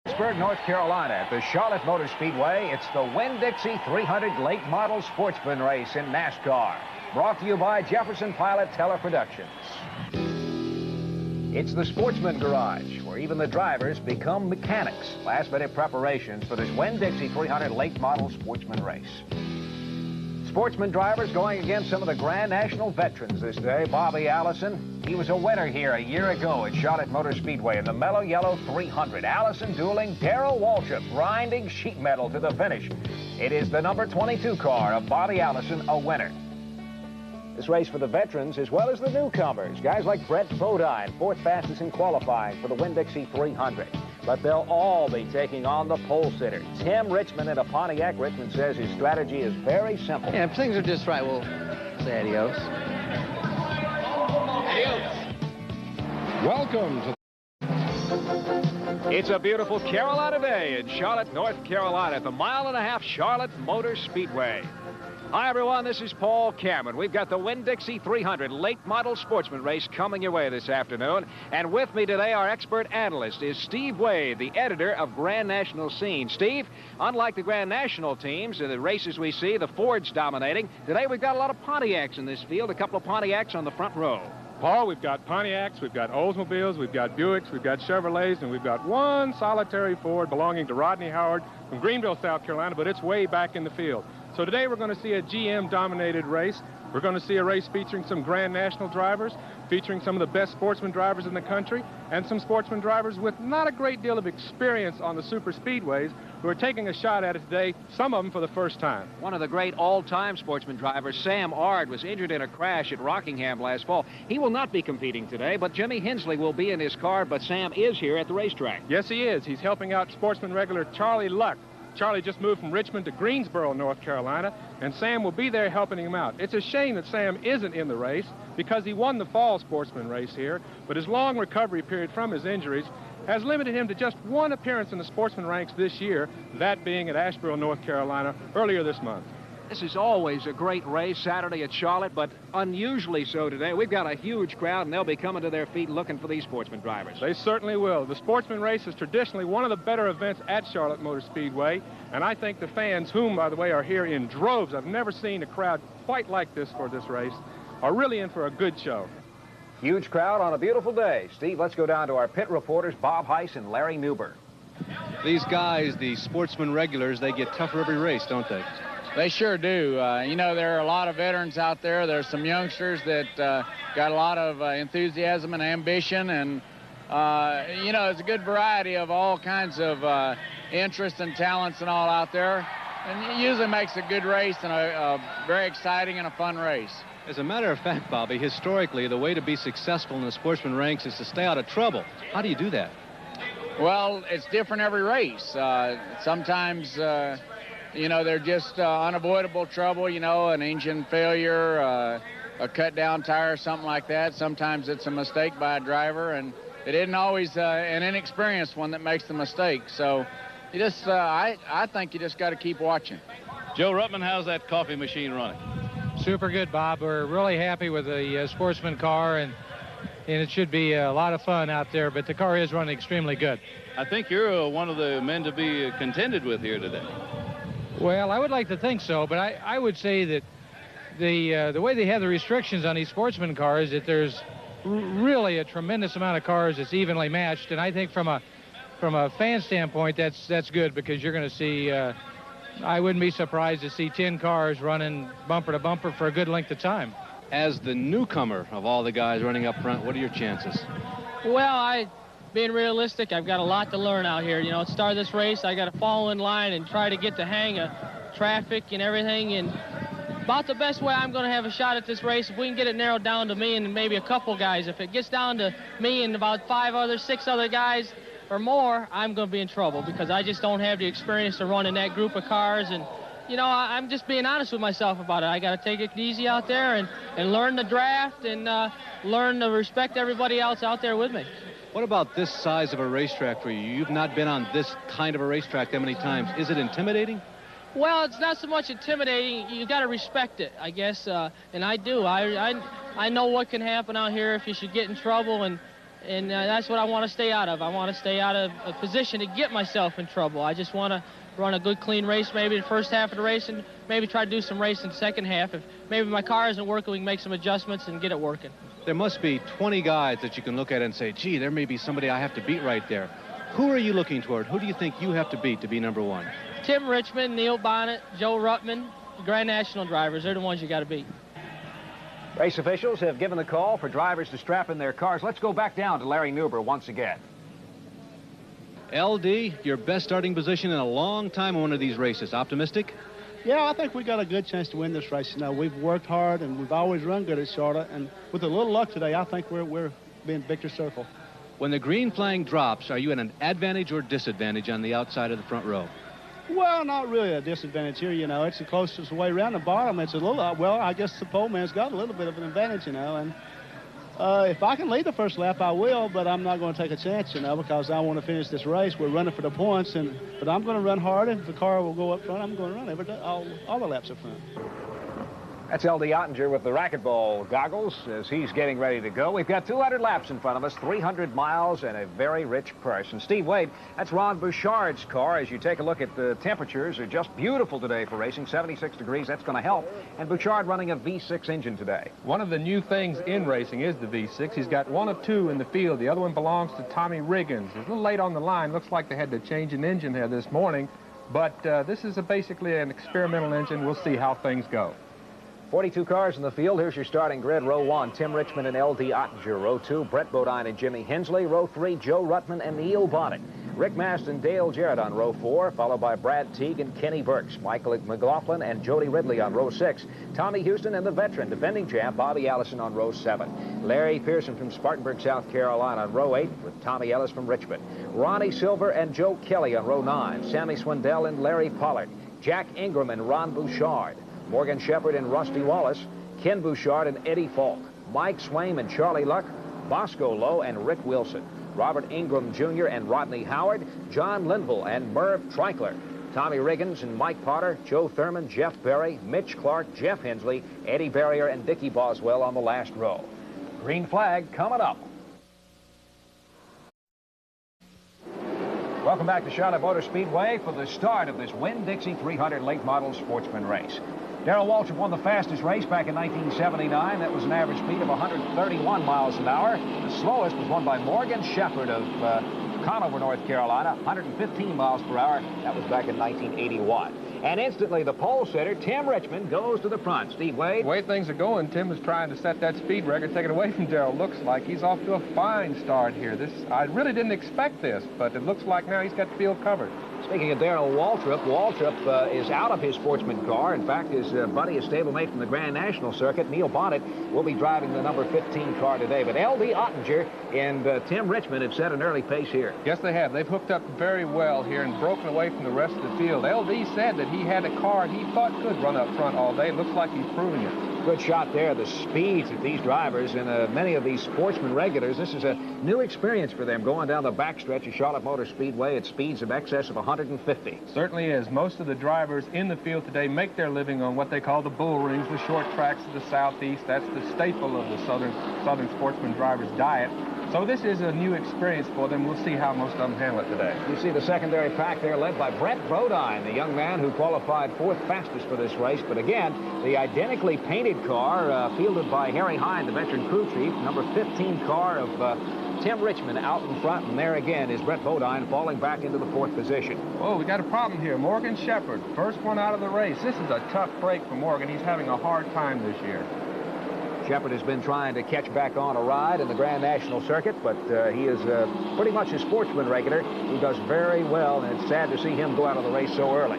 Pittsburgh, North Carolina at the Charlotte Motor Speedway. It's the Winn-Dixie 300 late model sportsman race in NASCAR. Brought to you by Jefferson Pilot Teleproductions. It's the Sportsman Garage, where even the drivers become mechanics. Last-minute preparations for this Winn-Dixie 300 late model sportsman race. Sportsman drivers going against some of the Grand National veterans this day. Bobby Allison, he was a winner here a year ago at Charlotte Motor Speedway in the Mellow Yellow 300. Allison dueling Darrell Waltrip, grinding sheet metal to the finish. It is the number 22 car of Bobby Allison, a winner. This race for the veterans as well as the newcomers. Guys like Brett Bodine, fourth fastest in qualifying for the Winn-Dixie 300. But they'll all be taking on the pole sitter, Tim Richmond in a Pontiac. Richmond says his strategy is very simple. Yeah, if things are just right, we'll say adios. Adios. Welcome to... It's a beautiful Carolina day in Charlotte, North Carolina at the mile-and-a-half Charlotte Motor Speedway. Hi, everyone. This is Paul Cameron. We've got the Winn-Dixie 300 late model sportsman race coming your way this afternoon. And with me today, our expert analyst is Steve Wade, the editor of Grand National Scene. Steve, unlike the Grand National teams, the races we see, the Fords dominating, today we've got a lot of Pontiacs in this field, a couple of Pontiacs on the front row. Paul, we've got Pontiacs, we've got Oldsmobiles, we've got Buicks, we've got Chevrolets, and we've got one solitary Ford belonging to Rodney Howard from Greenville, South Carolina, but it's way back in the field. So today we're going to see a GM-dominated race. We're going to see a race featuring some Grand National drivers, featuring some of the best sportsman drivers in the country, and some sportsman drivers with not a great deal of experience on the super speedways who are taking a shot at it today, some of them for the first time. One of the great all-time sportsman drivers, Sam Ard, was injured in a crash at Rockingham last fall. He will not be competing today, but Jimmy Hensley will be in his car, but Sam is here at the racetrack. Yes, he is. He's helping out sportsman regular Charlie Luck. Charlie just moved from Richmond to Greensboro, North Carolina, and Sam will be there helping him out. It's a shame that Sam isn't in the race because he won the fall sportsman race here, but his long recovery period from his injuries has limited him to just one appearance in the sportsman ranks this year, that being at Asheboro, North Carolina, earlier this month. This is always a great race, Saturday at Charlotte, but unusually so today. We've got a huge crowd, and they'll be coming to their feet looking for these sportsman drivers. They certainly will. The sportsman race is traditionally one of the better events at Charlotte Motor Speedway, and I think the fans, whom, by the way, are here in droves, I've never seen a crowd quite like this for this race, are really in for a good show. Huge crowd on a beautiful day. Steve, let's go down to our pit reporters, Bob Heiss and Larry Newber. These guys, the sportsman regulars, they get tougher every race, don't they? They sure do. You know, there are a lot of veterans out there. There's some youngsters that got a lot of enthusiasm and ambition. And, you know, it's a good variety of all kinds of interests and talents and all out there. And it usually makes a good race and a very exciting and a fun race. As a matter of fact, Bobby, historically, the way to be successful in the sportsman ranks is to stay out of trouble. How do you do that? Well, it's different every race. Sometimes... you know, they're just unavoidable trouble, you know, an engine failure, a cut-down tire, something like that. Sometimes it's a mistake by a driver, and it isn't always an inexperienced one that makes the mistake. So you just, I think you just got to keep watching. Joe Ruttman, how's that coffee machine running? Super good, Bob. We're really happy with the sportsman car, and it should be a lot of fun out there, but the car is running extremely good. I think you're one of the men to be contended with here today. Well, I would like to think so, but I would say that the way they have the restrictions on these sportsman cars, that there's really a tremendous amount of cars that's evenly matched, and I think from a fan standpoint, that's good, because you're going to see, I wouldn't be surprised to see 10 cars running bumper to bumper for a good length of time. As the newcomer of all the guys running up front, what are your chances? Well, being realistic, I've got a lot to learn out here. You know, to start this race, I got to fall in line and try to get the hang of traffic and everything. And about the best way I'm going to have a shot at this race, if we can get it narrowed down to me and maybe a couple guys. If it gets down to me and about 6 other guys or more, I'm going to be in trouble, because I just don't have the experience to run in that group of cars. And, you know, I'm just being honest with myself about it. I got to take it easy out there and learn the draft and learn to respect everybody else out there with me. What about this size of a racetrack for you? You've not been on this kind of a racetrack that many times. Is it intimidating? Well, it's not so much intimidating. You got to respect it, I guess, and I do. I know what can happen out here if you should get in trouble, and and that's what I want to stay out of. I want to stay out of a position to get myself in trouble. I just want to run a good, clean race maybe the first half of the race, and maybe try to do some racing the second half. If maybe my car isn't working, we can make some adjustments and get it working. There must be 20 guys that you can look at and say, gee, there may be somebody I have to beat right there. Who are you looking toward? Who do you think you have to beat to be number one? Tim Richmond, Neil Bonnet, Joe Ruttman, the Grand National drivers. They're the ones you got to beat. Race officials have given the call for drivers to strap in their cars. Let's go back down to Larry Newber once again. LD, your best starting position in a long time on one of these races. Optimistic? Yeah, I think we got a good chance to win this race. You know, we've worked hard and we've always run good at Charlotte. And with a little luck today, I think we're being victor circle. When the green flag drops, are you at an advantage or disadvantage on the outside of the front row? Well, not really a disadvantage here. You know, it's the closest way around the bottom. It's a little, well, I guess the pole man's got a little bit of an advantage, you know. And if I can lead the first lap, I will, but I'm not going to take a chance, you know, because I want to finish this race. We're running for the points, but I'm going to run hard. If the car will go up front, I'm going to run all the laps up front. That's L.D. Ottinger with the racquetball goggles as he's getting ready to go. We've got 200 laps in front of us, 300 miles, and a very rich purse. And Steve Wade, that's Ron Bouchard's car. As you take a look at the temperatures, are just beautiful today for racing, 76 degrees. That's going to help. And Bouchard running a V6 engine today. One of the new things in racing is the V6. He's got one of two in the field. The other one belongs to Tommy Riggins. He's a little late on the line. Looks like they had to change an engine here this morning. But this is basically an experimental engine. We'll see how things go. 42 cars in the field. Here's your starting grid. Row 1, Tim Richmond and L.D. Ottinger. Row 2, Brett Bodine and Jimmy Hensley. Row 3, Joe Ruttman and Neil Bonnet. Rick Mast and Dale Jarrett on row 4, followed by Brad Teague and Kenny Burks. Michael McLaughlin and Jody Ridley on row 6. Tommy Houston and the veteran defending champ Bobby Allison on row 7. Larry Pearson from Spartanburg, South Carolina on row 8 with Tommy Ellis from Richmond. Ronnie Silver and Joe Kelly on row 9. Sammy Swindell and Larry Pollard. Jack Ingram and Ron Bouchard. Morgan Shepherd and Rusty Wallace, Ken Bouchard and Eddie Falk, Mike Swaim and Charlie Luck, Bosco Lowe and Rick Wilson, Robert Ingram Jr. and Rodney Howard, John Linville and Merv Treichler, Tommy Riggins and Mike Potter, Joe Thurman, Jeff Berry, Mitch Clark, Jeff Hensley, Eddie Barrier and Dickie Boswell on the last row. Green flag coming up. Welcome back to Charlotte Motor Speedway for the start of this Winn-Dixie 300 late model sportsman race. Darrell Waltrip won the fastest race back in 1979. That was an average speed of 131 miles an hour. The slowest was won by Morgan Shepherd of Conover, North Carolina, 115 miles per hour. That was back in 1981. And instantly, the pole setter, Tim Richmond, goes to the front. Steve Wade. The way things are going, Tim is trying to set that speed record, take it away from Darrell. Looks like he's off to a fine start here. I really didn't expect this, but it looks like now he's got the field covered. Speaking of Darrell Waltrip, is out of his sportsman car. In fact, his buddy, his stablemate from the Grand National Circuit, Neil Bonnet, will be driving the number 15 car today. But L.D. Ottinger and Tim Richmond have set an early pace here. Yes, they have. They've hooked up very well here and broken away from the rest of the field. L.D. said that he had a car he thought could run up front all day. It looks like he's proving it. Good shot there. The speeds of these drivers and many of these sportsman regulars, this is a new experience for them going down the backstretch of Charlotte Motor Speedway at speeds of excess of 150. Certainly is. Most of the drivers in the field today make their living on what they call the bull rings, the short tracks of the southeast. That's the staple of the southern sportsman driver's diet. So this is a new experience for them. We'll see how most of them handle it today. You see the secondary pack there led by Brett Bodine, the young man who qualified fourth fastest for this race. But again, the identically painted car fielded by Harry Hine, the veteran crew chief, number 15 car of Tim Richmond out in front. And there again is Brett Bodine falling back into the fourth position. Oh, we got a problem here. Morgan Shepherd, first one out of the race. This is a tough break for Morgan. He's having a hard time this year. Shepherd has been trying to catch back on a ride in the Grand National Circuit, but he is pretty much a sportsman regular who does very well, and it's sad to see him go out of the race so early.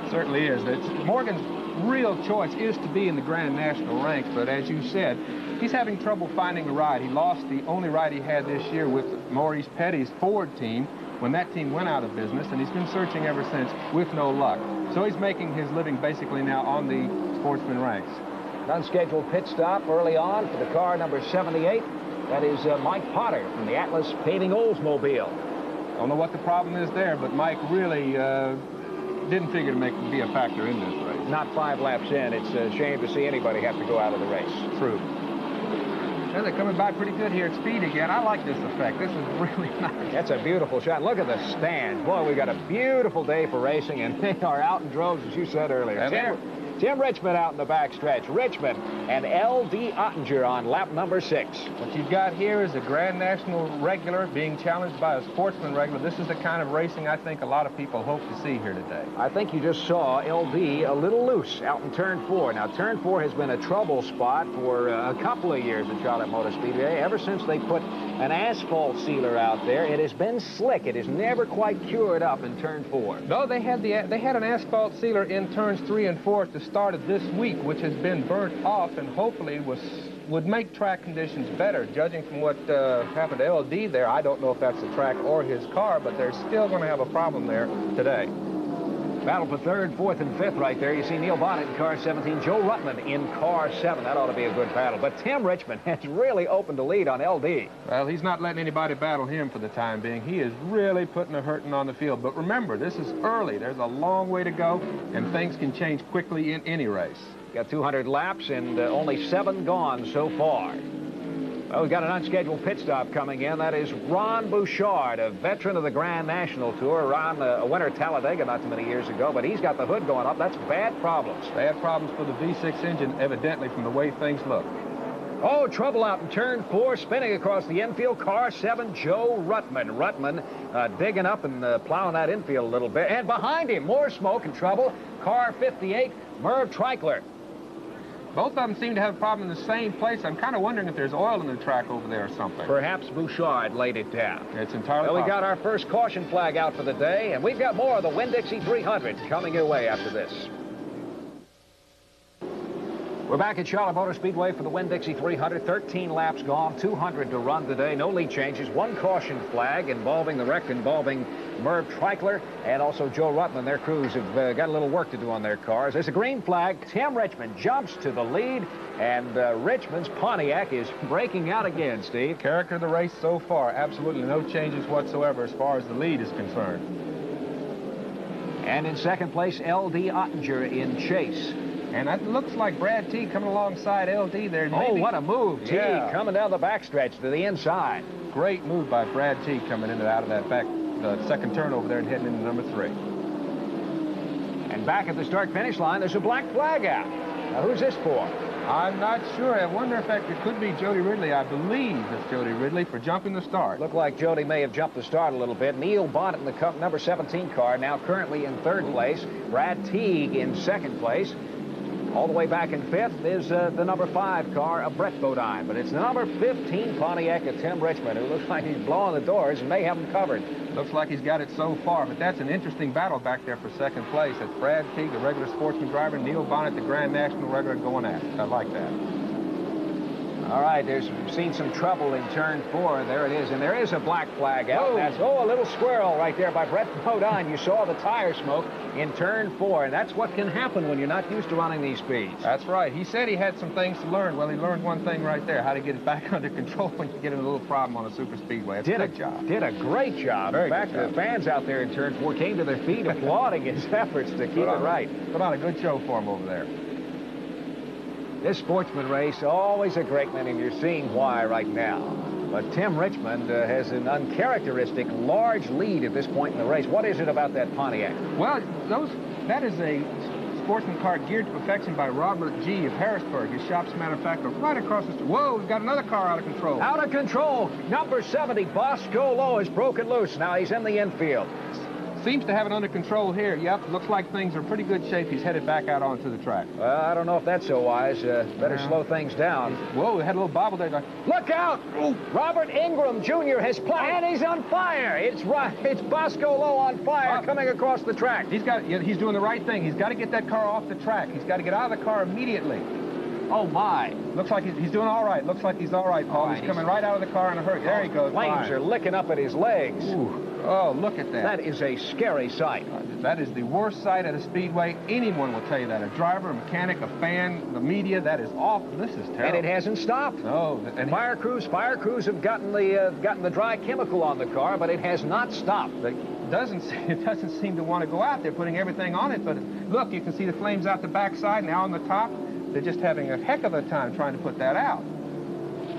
Certainly is. Morgan's real choice is to be in the Grand National ranks, but as you said, he's having trouble finding a ride. He lost the only ride he had this year with Maurice Petty's Ford team when that team went out of business, and he's been searching ever since with no luck. So he's making his living basically now on the sportsman ranks. An unscheduled pit stop early on for the car number 78. That is Mike Potter from the Atlas Paving Oldsmobile. Don't know what the problem is there, but Mike really didn't figure to be a factor in this race. Not 5 laps in. It's a shame to see anybody have to go out of the race. True. Well, they're coming by pretty good here at speed again. I like this effect. This is really nice. That's a beautiful shot. Look at the stands. Boy, we got a beautiful day for racing, and they are out in droves, as you said earlier. Tim Richmond out in the backstretch. Richmond and L.D. Ottinger on lap number 6. What you've got here is a Grand National regular being challenged by a sportsman regular. This is the kind of racing I think a lot of people hope to see here today. I think you just saw L.D. a little loose out in turn 4. Now, turn 4 has been a trouble spot for a couple of years at Charlotte Motor Speedway. Ever since they put an asphalt sealer out there, it has been slick. It has never quite cured up in turn 4. No, they had an asphalt sealer in turns 3 and 4 to started this week, which has been burnt off and hopefully would make track conditions better. Judging from what happened to LD there, I don't know if that's the track or his car, but they're still going to have a problem there today. Battle for 3rd, 4th, and 5th right there. You see Neil Bonnet in car 17, Joe Ruttman in car 7. That ought to be a good battle. But Tim Richmond has really opened the lead on LD. Well, he's not letting anybody battle him for the time being. He is really putting a hurting on the field. But remember, this is early. There's a long way to go, and things can change quickly in any race. Got 200 laps and only 7 gone so far. Well, we've got an unscheduled pit stop coming in. That is Ron Bouchard, a veteran of the Grand National Tour. Ron, a winner at Talladega not too many years ago, but he's got the hood going up. That's bad problems. Bad problems for the V6 engine, evidently, from the way things look. Oh, trouble out in turn 4, spinning across the infield. Car 7, Joe Ruttman. Ruttman digging up and plowing that infield a little bit. And behind him, more smoke and trouble. Car 58, Merv Treichler. Both of them seem to have a problem in the same place. I'm kind of wondering if there's oil in the track over there or something. Perhaps Bouchard laid it down. It's entirely Well, possible. we got our first caution flag out for the day, and we've got more of the Winn-Dixie 300 coming your way after this. We're back at Charlotte Motor Speedway for the Winn-Dixie 300. 13 laps gone, 200 to run today. No lead changes. One caution flag involving the wreck involving Merv Treichler and also Joe Ruttman. Their crews have got a little work to do on their cars. There's a green flag. Tim Richmond jumps to the lead, and Richmond's Pontiac is breaking out again, Steve. Character of the race so far, absolutely no changes whatsoever as far as the lead is concerned. And in second place, L.D. Ottinger in chase. And that looks like Brad T coming alongside LD there. Oh, what a move. T coming down the backstretch to the inside. Great move by Brad T coming in and out of that the second turn over there and heading into number 3. And back at the start-finish line, there's a black flag out. Now, who's this for? I'm not sure. I wonder if it could be Jody Ridley. I believe it's Jody Ridley for jumping the start. Looked like Jody may have jumped the start a little bit. Neil Bonnet in the number 17 car, now currently in 3rd place. Brad Teague in 2nd place. All the way back in 5th is the number 5 car of Brett Bodine. But it's the number 15 Pontiac of Tim Richmond, who looks like he's blowing the doors and may have them covered. Looks like he's got it so far, but that's an interesting battle back there for 2nd place. It's Brad Teague, the regular sportsman driver, Neil Bonnet, the Grand National regular, going at it. I like that. All right, we've seen some trouble in turn 4. There it is, and there is a black flag out. That's, a little squirrel right there by Brett Bodine. You saw the tire smoke in turn 4, and that's what can happen when you're not used to running these speeds. That's right. He said he had some things to learn. Well, he learned one thing right there, how to get it back under control when you get in a little problem on a super speedway. It's a good job. Did a great job. In fact, the fans out there in turn 4 came to their feet applauding his efforts to keep it right. Put on a good show for him over there. This sportsman race, always a great one, and you're seeing why right now. But Tim Richmond has an uncharacteristic large lead at this point in the race. What is it about that Pontiac? Well, that is a sportsman car geared to perfection by Robert G. of Harrisburg. His shop's, a matter of fact, right across the street. Whoa, we've got another car out of control. Out of control. Number 70, Bosco Low, is broken loose. Now he's in the infield. Seems to have it under control here. Yep, looks like things are in pretty good shape. He's headed back out onto the track. Well, I don't know if that's so wise. Better slow things down. Whoa, we had a little bobble there. Look out! Ooh. Robert Ingram Jr. has and he's on fire. It's Bosco Low on fire coming across the track. He's doing the right thing. He's got to get that car off the track. He's got to get out of the car immediately. Oh, my. Looks like he's doing all right. Looks like he's all right, Paul. He's coming right out of the car in a hurry. There he goes. Flames are licking up at his legs. Ooh. Oh, look at that. That is a scary sight. That is the worst sight at a speedway. Anyone will tell you that. A driver, a mechanic, a fan, the media, that is awful. This is terrible. And it hasn't stopped. No. And fire crews have gotten the dry chemical on the car, but it has not stopped. It doesn't seem to want to go out. They're putting everything on it, but look, you can see the flames out the backside, now on the top. They're just having a heck of a time trying to put that out.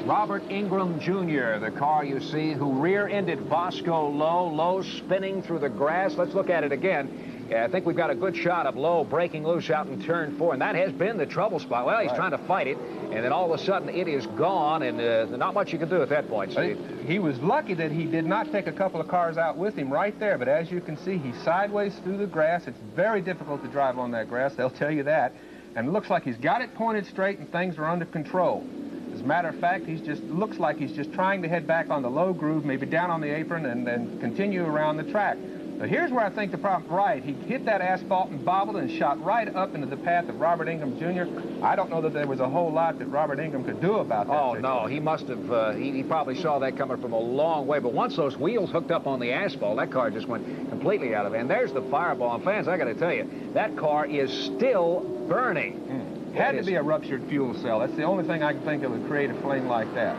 Robert Ingram Jr., the car you see who rear-ended Bosco Lowe. Lowe spinning through the grass. Let's look at it again. Yeah, I think we've got a good shot of Lowe breaking loose out in turn 4, and that has been the trouble spot. Well, he's trying to fight it, and then all of a sudden it is gone, and not much you can do at that point, Steve. He was lucky that he did not take a couple of cars out with him right there, but as you can see, he's sideways through the grass. It's very difficult to drive on that grass, they'll tell you that, and it looks like he's got it pointed straight and things are under control. As a matter of fact, looks like he's just trying to head back on the low groove, maybe down on the apron, and then continue around the track. But here's where I think the problem, he hit that asphalt and bobbled and shot right up into the path of Robert Ingram Jr. I don't know that there was a whole lot that Robert Ingram could do about that. Oh, no, he must have, he probably saw that coming from a long way. But once those wheels hooked up on the asphalt, that car just went completely out of it. And there's the fireball. And fans, I got to tell you, that car is still burning. Had to be a ruptured fuel cell. That's the only thing I can think of to create a flame like that.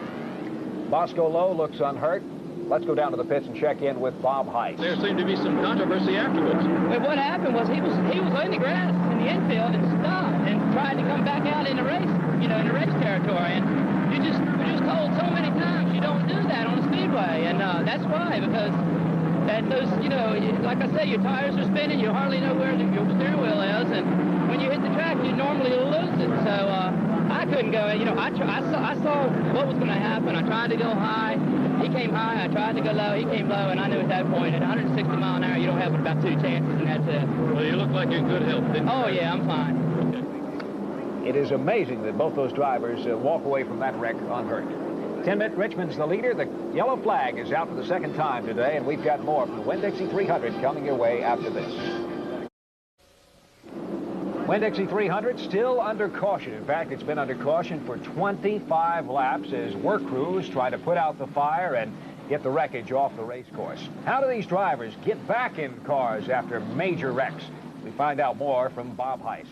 Bosco Lowe looks unhurt. Let's go down to the pits and check in with Bob Heiss. There seemed to be some controversy afterwards. Well, what happened was he was in the grass in the infield and stopped and tried to come back out in the race, in the race territory. And we're just told so many times you don't do that on a speedway, and that's why, because those, like I said, your tires are spinning, you hardly know where your steering wheel is, and when you hit the track, you normally lose it. So I couldn't go. I saw what was going to happen. I tried to go high. He came high, I tried to go low, he came low, and I knew at that point, at 160 mile an hour, you don't have about 2 chances, and that's it. Well, you look like you're in good health, didn't you? Oh, yeah, I'm fine. It is amazing that both those drivers walk away from that wreck unhurt. 10-minute Richmond's the leader. The yellow flag is out for the second time today, and we've got more from the Winn-Dixie 300 coming your way after this. Winn-Dixie 300 still under caution. In fact, it's been under caution for 25 laps as work crews try to put out the fire and get the wreckage off the race course. How do these drivers get back in cars after major wrecks? We find out more from Bob Heiss.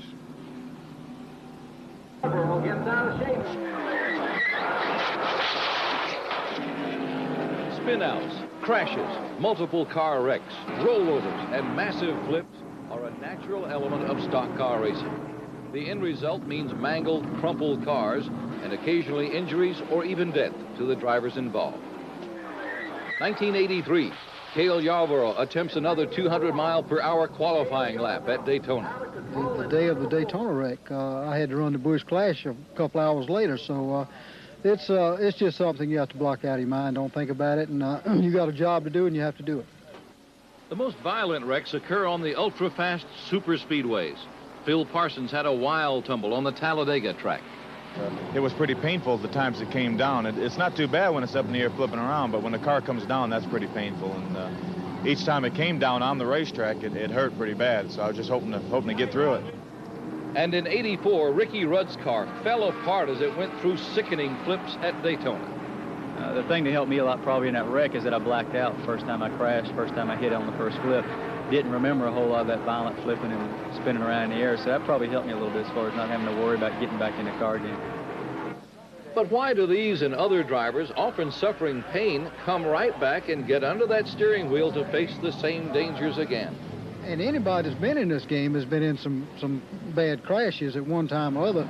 We'll get him out of shape. Spin-outs, crashes, multiple car wrecks, rollovers, and massive flips are a natural element of stock car racing. The end result means mangled, crumpled cars and occasionally injuries or even death to the drivers involved. 1983, Cale Yarborough attempts another 200-mile-per-hour qualifying lap at Daytona. The day of the Daytona wreck, I had to run the Busch Clash a couple hours later, so it's just something you have to block out of your mind. Don't think about it, and you got a job to do, and you have to do it. The most violent wrecks occur on the ultra-fast super speedways. Phil Parsons had a wild tumble on the Talladega track. It was pretty painful the times it came down. It's not too bad when it's up in the air flipping around, but when the car comes down, that's pretty painful. And each time it came down on the racetrack, it hurt pretty bad. So I was just hoping to get through it. And in '84, Ricky Rudd's car fell apart as it went through sickening flips at Daytona. The thing that helped me a lot probably in that wreck is that I blacked out the first time I crashed, first time I hit on the first flip. Didn't remember a whole lot of that violent flipping and spinning around in the air, so that probably helped me a little bit as far as not having to worry about getting back in the car again. But why do these and other drivers, often suffering pain, come right back and get under that steering wheel to face the same dangers again? And anybody that's been in this game has been in some bad crashes at one time or other.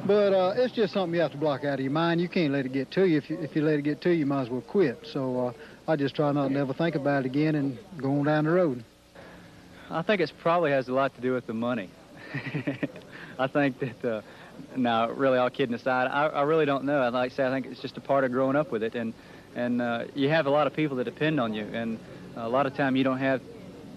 But it's just something you have to block out of your mind. You can't let it get to you. If you let it get to you, you might as well quit. So I just try not to ever think about it again and go on down the road. I think it probably has a lot to do with the money. I think that, now, really, all kidding aside, I really don't know. Like I say, I think it's just a part of growing up with it. And you have a lot of people that depend on you. And a lot of time you don't have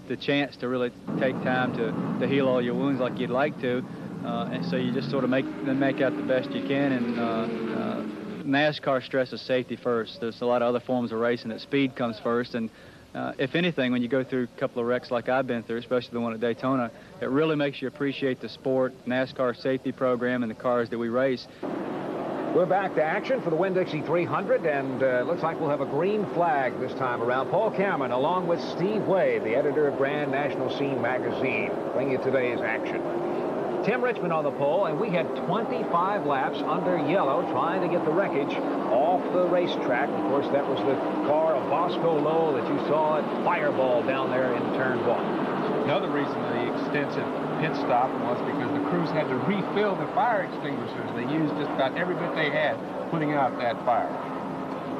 the chance to really take time to heal all your wounds like you'd like to. And so you just sort of make out the best you can. And NASCAR stresses safety first. There's a lot of other forms of racing that speed comes first. And if anything, when you go through a couple of wrecks like I've been through, especially the one at Daytona, it really makes you appreciate the sport, NASCAR safety program, and the cars that we race. We're back to action for the Winn-Dixie 300, and looks like we'll have a green flag this time around. Paul Cameron, along with Steve Way, the editor of Grand National Scene magazine, bring you today's action. Tim Richmond on the pole, and we had 25 laps under yellow trying to get the wreckage off the racetrack. Of course, that was the car of Bosco Lowe that you saw at Fireball down there in turn 1. Another reason the extensive pit stop was because the crews had to refill the fire extinguishers. They used just about every bit they had putting out that fire.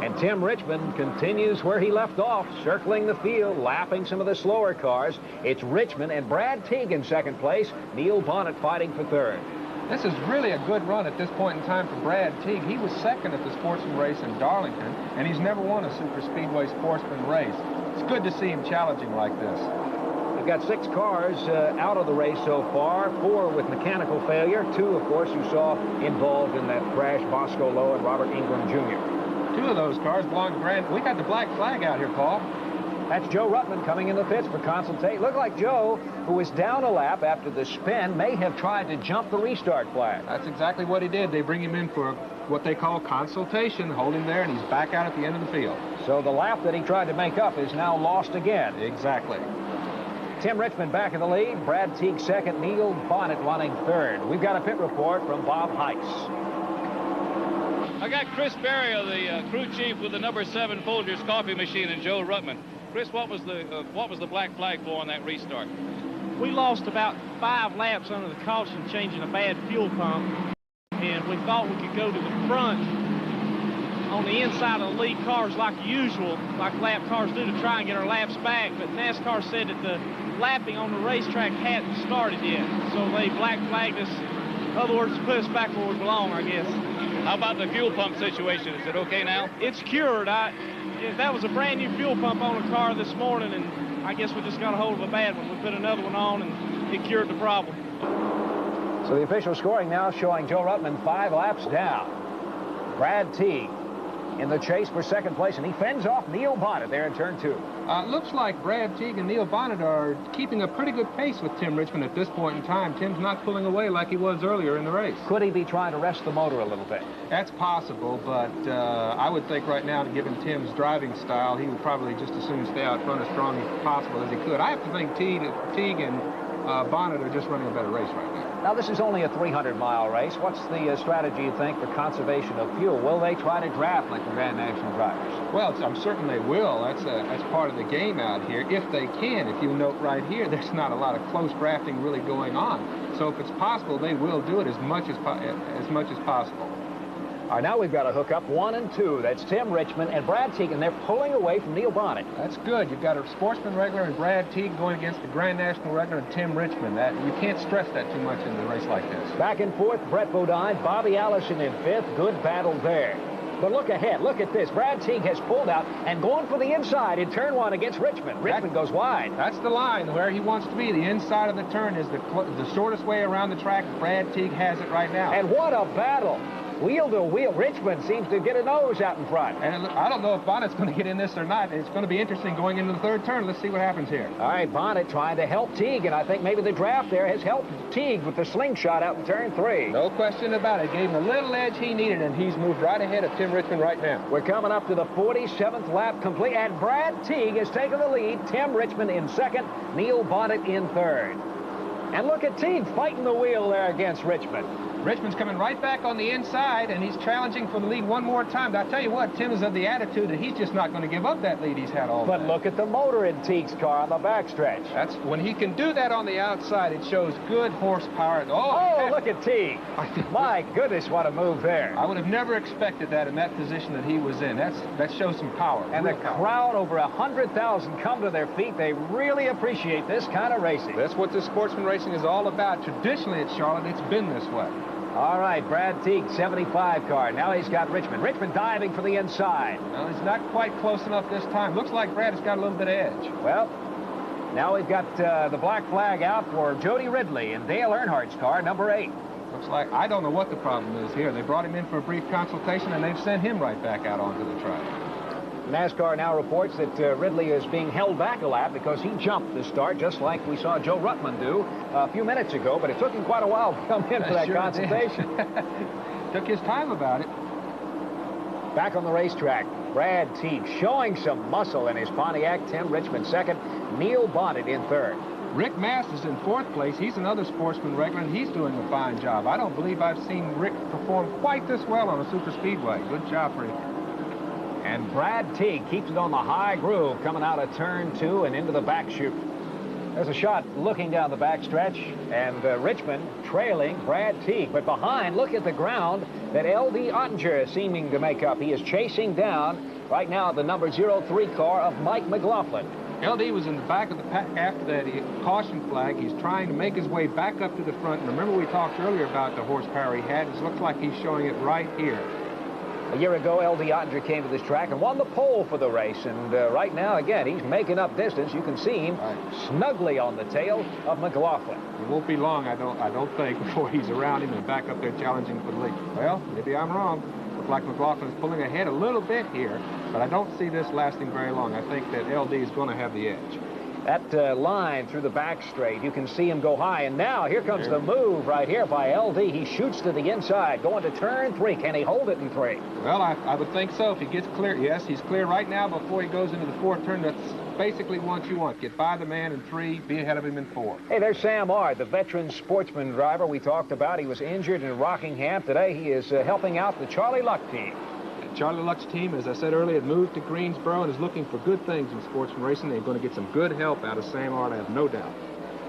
And Tim Richmond continues where he left off, circling the field, lapping some of the slower cars. It's Richmond and Brad Teague in second place. Neil Bonnet fighting for third. This is really a good run at this point in time for Brad Teague. He was second at the Sportsman race in Darlington, and he's never won a Super Speedway Sportsman race. It's good to see him challenging like this. We've got 6 cars out of the race so far, 4 with mechanical failure. 2, of course, you saw involved in that crash, Bosco Lowe and Robert Ingram Jr. 2 of those cars belong to Brad. We got the black flag out here, Paul. That's Joe Ruttman coming in the pits for consultation. Looked like Joe, who was down a lap after the spin, may have tried to jump the restart flag. That's exactly what he did. They bring him in for what they call consultation, hold him there, and he's back out at the end of the field. So the lap that he tried to make up is now lost again. Exactly. Tim Richmond back in the lead. Brad Teague second. Neil Bonnet running third. We've got a pit report from Bob Heiss. I got Chris Barrio, the crew chief with the number 7 Folgers coffee machine, and Joe Ruttman. Chris, what was the black flag for on that restart? We lost about 5 laps under the caution changing a bad fuel pump, and we thought we could go to the front on the inside of the lead cars like usual, like lap cars do, to try and get our laps back, but NASCAR said that the lapping on the racetrack hadn't started yet, so they black flagged us. In other words, put us back where we belong, I guess. How about the fuel pump situation? Is it okay now? It's cured. That was a brand new fuel pump on the car this morning, and I guess we just got a hold of a bad one. We put another one on, and it cured the problem. So the official scoring now showing Joe Ruttman 5 laps down. Brad Teague in the chase for second place, and he fends off Neil Bonnet there in turn 2. Looks like Brad Teague and Neil Bonnet are keeping a pretty good pace with Tim Richmond at this point in time. Tim's not pulling away like he was earlier in the race. Could he be trying to rest the motor a little bit? That's possible, but I would think right now, given Tim's driving style, he would probably just as soon stay out front as strong as possible as he could. I have to think Teague and Bonnet are just running a better race right now. Now, this is only a 300-mile race. What's the strategy, you think, for conservation of fuel? Will they try to draft like the Grand National drivers? Well, I'm certain they will. That's part of the game out here, if they can. If you note right here, there's not a lot of close drafting really going on. So if it's possible, they will do it as much as possible. All right, now we've got to hook up 1 and 2. That's Tim Richmond and Brad Teague, and they're pulling away from Neil Bonnet. That's good. You've got a Sportsman regular and Brad Teague going against the Grand National regular and Tim Richmond. You can't stress that too much in a race like this. Back and forth, Brett Bodine, Bobby Allison in 5th. Good battle there. But look ahead. Look at this. Brad Teague has pulled out and gone for the inside in turn 1 against Richmond. Richmond goes wide. That's the line where he wants to be. The inside of the turn is the shortest way around the track. Brad Teague has it right now. And what a battle. Wheel to wheel. Richmond seems to get a nose out in front. And I don't know if Bonnet's going to get in this or not. It's going to be interesting going into the 3rd turn. Let's see what happens here. All right, Bonnet trying to help Teague, and I think maybe the draft there has helped Teague with the slingshot out in turn 3. No question about it. Gave him a little edge he needed, and he's moved right ahead of Tim Richmond right now. We're coming up to the 47th lap complete, and Brad Teague has taken the lead. Tim Richmond in 2nd, Neil Bonnet in 3rd. And look at Teague fighting the wheel there against Richmond. Richmond's coming right back on the inside, and he's challenging for the lead one more time. But I tell you what, Tim is of the attitude that he's just not going to give up that lead he's had all day. But look at the motor in Teague's car on the backstretch. That's when he can do that on the outside. It shows good horsepower. Oh, look at Teague. My goodness, what a move there. I would have never expected that in that position that he was in. That shows some power. And the crowd, over 100,000, come to their feet. They really appreciate this kind of racing. That's what this sportsman racing is all about. Traditionally at Charlotte, it's been this way. All right, Brad Teague, 75 car. Now he's got Richmond. Richmond diving for the inside. Well, he's not quite close enough this time. Looks like Brad has got a little bit of edge. Well, now we've got the black flag out for Jody Ridley in Dale Earnhardt's car, number 8. Looks like, I don't know what the problem is here. They brought him in for a brief consultation, and they've sent him right back out onto the track. NASCAR now reports that Ridley is being held back a lap because he jumped the start, just like we saw Joe Ruttman do a few minutes ago, but it took him quite a while to come in for that consultation. Took his time about it. Back on the racetrack, Brad Teague showing some muscle in his Pontiac. Tim Richmond 2nd, Neil Bonnet in 3rd. Rick Mast is in 4th place. He's another sportsman regular, and he's doing a fine job. I don't believe I've seen Rick perform quite this well on a super speedway. Good job for him. And Brad Teague keeps it on the high groove coming out of turn 2 and into the back chute. There's a shot looking down the backstretch, and Richmond trailing Brad Teague. But behind, look at the ground that L.D. Ottinger is seeming to make up. He is chasing down right now the number 03 car of Mike McLaughlin. LD was in the back of the pack after that caution flag. He's trying to make his way back up to the front. And remember, we talked earlier about the horsepower he had. It looks like he's showing it right here. A year ago, L.D. Ottinger came to this track and won the pole for the race. And right now, again, he's making up distance. You can see him snugly on the tail of McLaughlin. It won't be long, I don't think, before he's around him and back up there challenging for the lead. Well, maybe I'm wrong. Looks like McLaughlin's pulling ahead a little bit here, but I don't see this lasting very long. I think that LD is going to have the edge. That line through the back straight, you can see him go high. And now here comes the move right here by LD. He shoots to the inside, going to turn 3. Can he hold it in 3? Well, I would think so if he gets clear. Yes, he's clear right now before he goes into the 4th turn. That's basically what you want. Get by the man in 3, be ahead of him in 4. Hey, there's Sam Ard, the veteran sportsman driver we talked about. He was injured in Rockingham. Today he is helping out the Charlie Luck team. Charlie Luck's team, as I said earlier, had moved to Greensboro and is looking for good things in sportsman racing. They're going to get some good help out of Sam Ard, I have no doubt.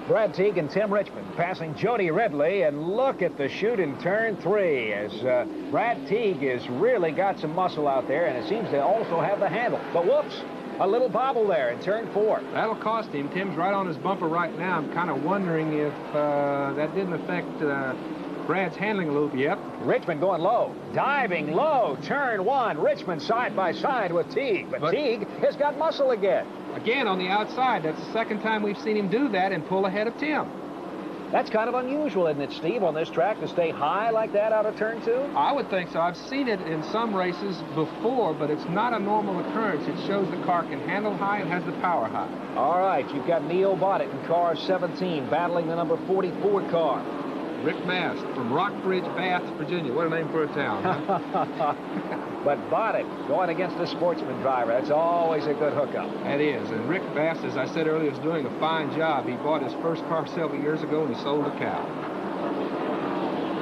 Brad Teague and Tim Richmond passing Jody Ridley, and look at the shoot in turn 3 as Brad Teague has really got some muscle out there, and it seems to also have the handle. But whoops, a little bobble there in turn 4. That'll cost him. Tim's right on his bumper right now. I'm kind of wondering if that didn't affect Brad's handling a little bit. Yep. Richmond going low, diving low, turn 1. Richmond side by side with Teague, but Teague has got muscle again. Again on the outside. That's the second time we've seen him do that and pull ahead of Tim. That's kind of unusual, isn't it, Steve, on this track to stay high like that out of turn 2? I would think so. I've seen it in some races before, but it's not a normal occurrence. It shows the car can handle high and has the power high. All right, you've got Neil Bonnett in car 17 battling the number 44 car. Rick Bass from Rockbridge, Bath, Virginia. What a name for a town, huh? But Bonnett going against a sportsman driver. That's always a good hookup. That is. And Rick Bass, as I said earlier, is doing a fine job. He bought his first car several years ago, and he sold a cow.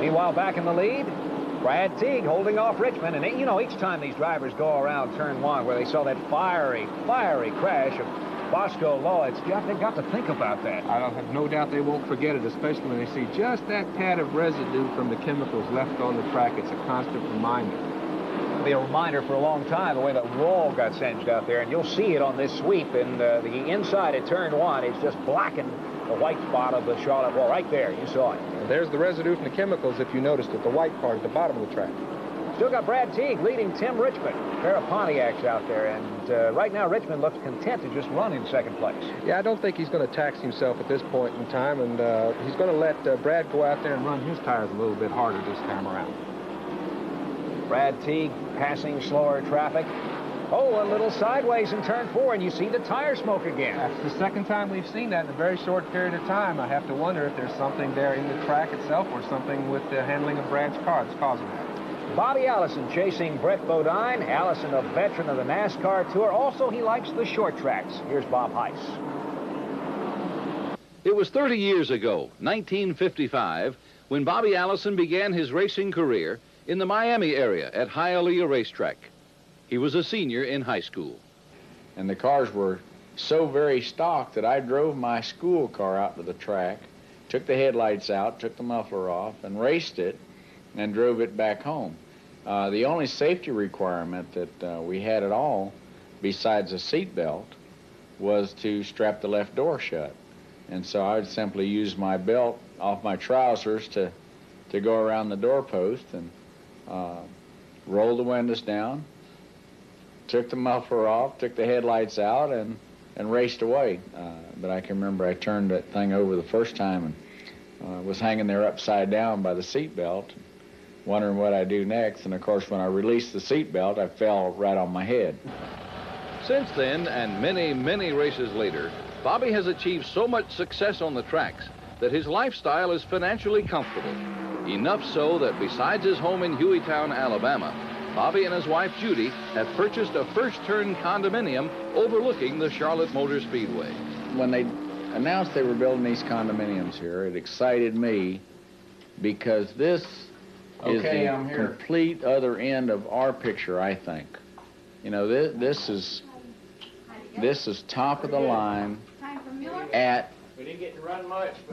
Meanwhile, back in the lead, Brad Teague holding off Richmond. And, you know, each time these drivers go around turn 1 where they saw that fiery crash of Bosco Law, they've got to think about that. I have no doubt they won't forget it, especially when they see just that tad of residue from the chemicals left on the track. It's a constant reminder. It'll be a reminder for a long time, the way that wall got singed out there, and you'll see it on this sweep. And the inside at turn 1 is just blackened the white spot of the Charlotte wall. Right there, you saw it. And there's the residue from the chemicals, if you noticed it, the white part at the bottom of the track. Still got Brad Teague leading Tim Richmond. A pair of Pontiacs out there, and right now Richmond looks content to just run in 2nd place. Yeah, I don't think he's going to tax himself at this point in time, and he's going to let Brad go out there and run his tires a little bit harder this time around. Brad Teague passing slower traffic. Oh, a little sideways in turn 4, and you see the tire smoke again. That's the second time we've seen that in a very short period of time. I have to wonder if there's something there in the track itself or something with the handling of Brad's car that's causing that. Bobby Allison chasing Brett Bodine. Allison, a veteran of the NASCAR Tour. Also, he likes the short tracks. Here's Bob Heiss. It was 30 years ago, 1955, when Bobby Allison began his racing career in the Miami area at Hialeah Racetrack. He was a senior in high school. And the cars were so very stock that I drove my school car out to the track, took the headlights out, took the muffler off, and raced it, and drove it back home. The only safety requirement that we had at all, besides a seat belt, was to strap the left door shut. And so I would simply use my belt off my trousers to go around the doorpost and roll the windows down, took the muffler off, took the headlights out, and raced away. But I can remember I turned that thing over the first time and was hanging there upside down by the seat belt, wondering what I'd do next. And of course, when I released the seat belt, I fell right on my head. Since then, and many, many races later, Bobby has achieved so much success on the tracks that his lifestyle is financially comfortable. Enough so that besides his home in Hueytown, Alabama, Bobby and his wife, Judy, have purchased a first-turn condominium overlooking the Charlotte Motor Speedway. When they announced they were building these condominiums here, it excited me because this is the complete other end of our picture, I think. You know, this is top of the line at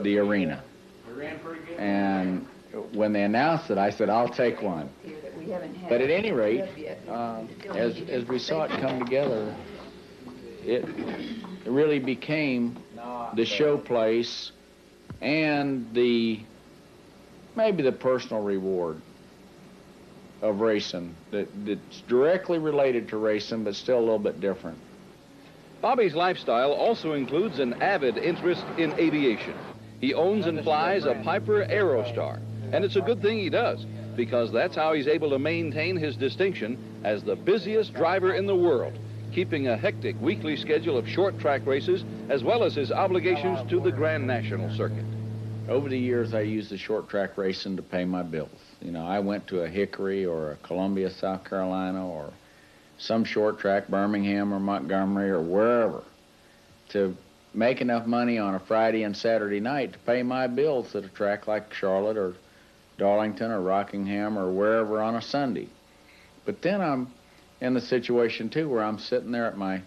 the arena. And when they announced it, I said, I'll take one. But at any rate, as we saw it come together, it really became the show place and maybe the personal reward of racing that's directly related to racing, but still a little bit different. Bobby's lifestyle also includes an avid interest in aviation. He owns and flies a Piper Aerostar, and it's a good thing he does, because that's how he's able to maintain his distinction as the busiest driver in the world, keeping a hectic weekly schedule of short track races, as well as his obligations to the Grand National Circuit. Over the years, I used the short track racing to pay my bills. You know, I went to a Hickory or a Columbia, South Carolina, or some short track, Birmingham or Montgomery or wherever, to make enough money on a Friday and Saturday night to pay my bills at a track like Charlotte or Darlington or Rockingham or wherever on a Sunday. But then I'm in the situation, too, where I'm sitting there at my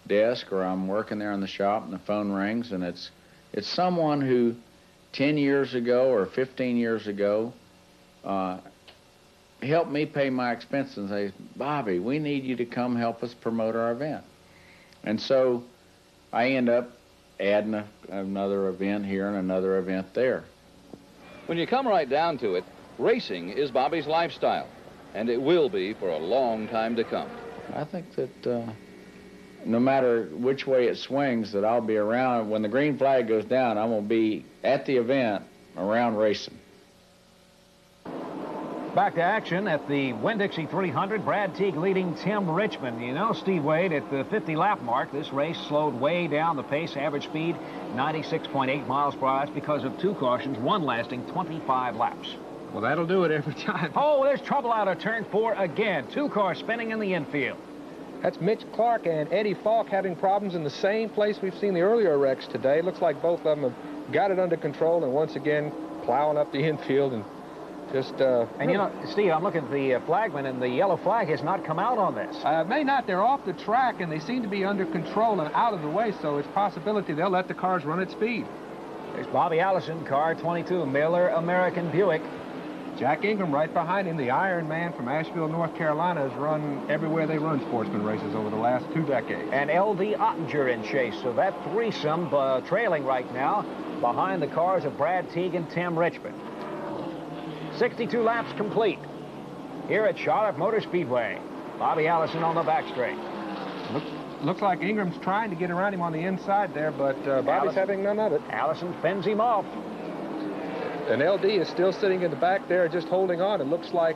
desk or I'm working there in the shop and the phone rings, and it's someone who 10 years ago or 15 years ago helped me pay my expenses and say, Bobby, we need you to come help us promote our event. And so I end up adding another event here and another event there. When you come right down to it, racing is Bobby's lifestyle, and it will be for a long time to come. I think that no matter which way it swings, that I'll be around. When the green flag goes down, I'm going to be at the event around racing. Back to action at the Winn-Dixie 300. Brad Teague leading Tim Richmond. You know, Steve Wade, at the 50-lap mark, this race slowed way down the pace. Average speed, 96.8 miles per hour. That's because of two cautions, one lasting 25 laps. Well, that'll do it every time. Oh, there's trouble out of turn 4 again. Two cars spinning in the infield. That's Mitch Clark and Eddie Falk having problems in the same place we've seen the earlier wrecks today. Looks like both of them have got it under control and once again plowing up the infield and just... and you know, Steve, I'm looking at the flagman, and the yellow flag has not come out on this. May not. They're off the track, and they seem to be under control and out of the way, so it's a possibility they'll let the cars run at speed. There's Bobby Allison, car 22, Miller American Buick. Jack Ingram right behind him, the Iron Man from Asheville, North Carolina, has run everywhere they run sportsman races over the last 2 decades. And L.D. Ottinger in chase, so that threesome trailing right now behind the cars of Brad Teague and Tim Richmond. 62 laps complete here at Charlotte Motor Speedway. Bobby Allison on the back straight. Looks like Ingram's trying to get around him on the inside there, but Bobby's having none of it. Allison fends him off. And LD is still sitting in the back there just holding on. It looks like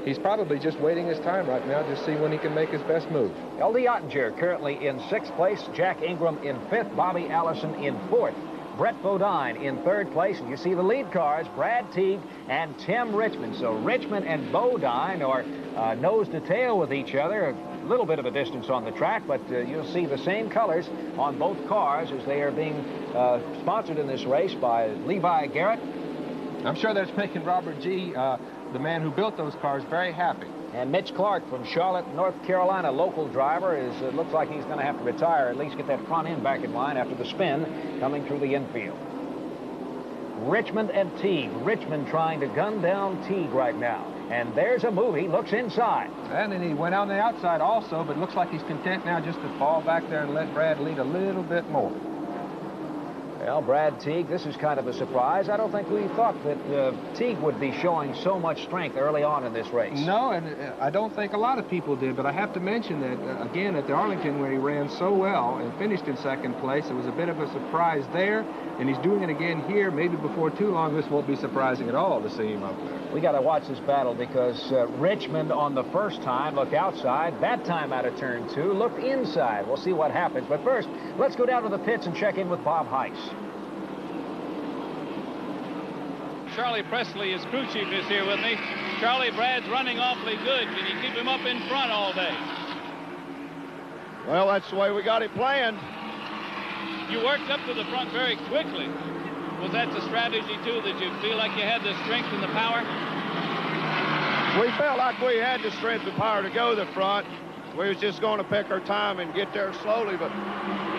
he's probably just waiting his time right now to see when he can make his best move. L.D. Ottinger currently in 6th place. Jack Ingram in 5th. Bobby Allison in 4th. Brett Bodine in 3rd place. And you see the lead cars, Brad Teague and Tim Richmond. So Richmond and Bodine are nose to tail with each other. A little bit of a distance on the track, but you'll see the same colors on both cars as they are being sponsored in this race by Levi Garrett. I'm sure that's making Robert G., the man who built those cars, very happy. And Mitch Clark from Charlotte, North Carolina, local driver, looks like he's going to have to retire, at least get that front end back in line after the spin coming through the infield. Richmond and Teague. Richmond trying to gun down Teague right now. And there's a move. He looks inside. And then he went on the outside also, but looks like he's content now just to fall back there and let Brad lead a little bit more. Well, Brad Teague, this is kind of a surprise. I don't think we thought that Teague would be showing so much strength early on in this race. No, and I don't think a lot of people did, but I have to mention that, again, at the Arlington where he ran so well and finished in 2nd place, it was a bit of a surprise there, and he's doing it again here. Maybe before too long, this won't be surprising at all to see him up there. We got to watch this battle because Richmond on the first time looked outside. That time out of turn 2 looked inside. We'll see what happens. But first, let's go down to the pits and check in with Bob Heiss. Charlie Presley, his crew chief, is here with me. Charlie, Brad's running awfully good. Can you keep him up in front all day? Well, that's the way we got it planned. You worked up to the front very quickly. Was that the strategy, too, that you feel like you had the strength and the power? We felt like we had the strength and power to go to the front. We was just going to pick our time and get there slowly, but,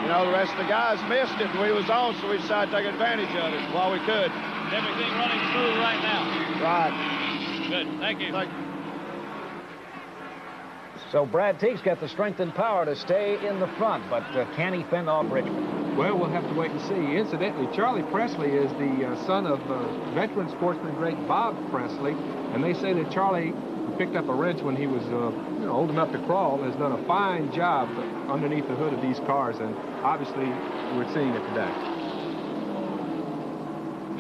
you know, the rest of the guys missed it, and we was on, so we decided to take advantage of it while we could. Everything running smooth right now. Right. Good. Thank you. So Brad Teague's got the strength and power to stay in the front, but can he fend off Richmond? Well, we'll have to wait and see. Incidentally, Charlie Presley is the son of veteran sportsman great Bob Presley, and they say that Charlie picked up a wrench when he was old enough to crawl, has done a fine job underneath the hood of these cars, and obviously we're seeing it today.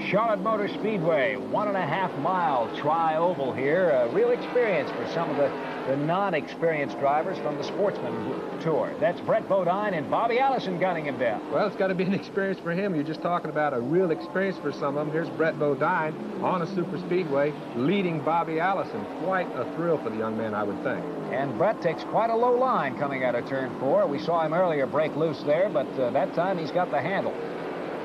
Charlotte Motor Speedway, 1.5-mile tri-oval here. A real experience for some of the non-experienced drivers from the Sportsman Tour. That's Brett Bodine and Bobby Allison gunning him down. Well, it's got to be an experience for him. You're just talking about a real experience for some of them. Here's Brett Bodine on a super speedway leading Bobby Allison. Quite a thrill for the young man, I would think. And Brett takes quite a low line coming out of turn 4. We saw him earlier break loose there, but that time he's got the handle.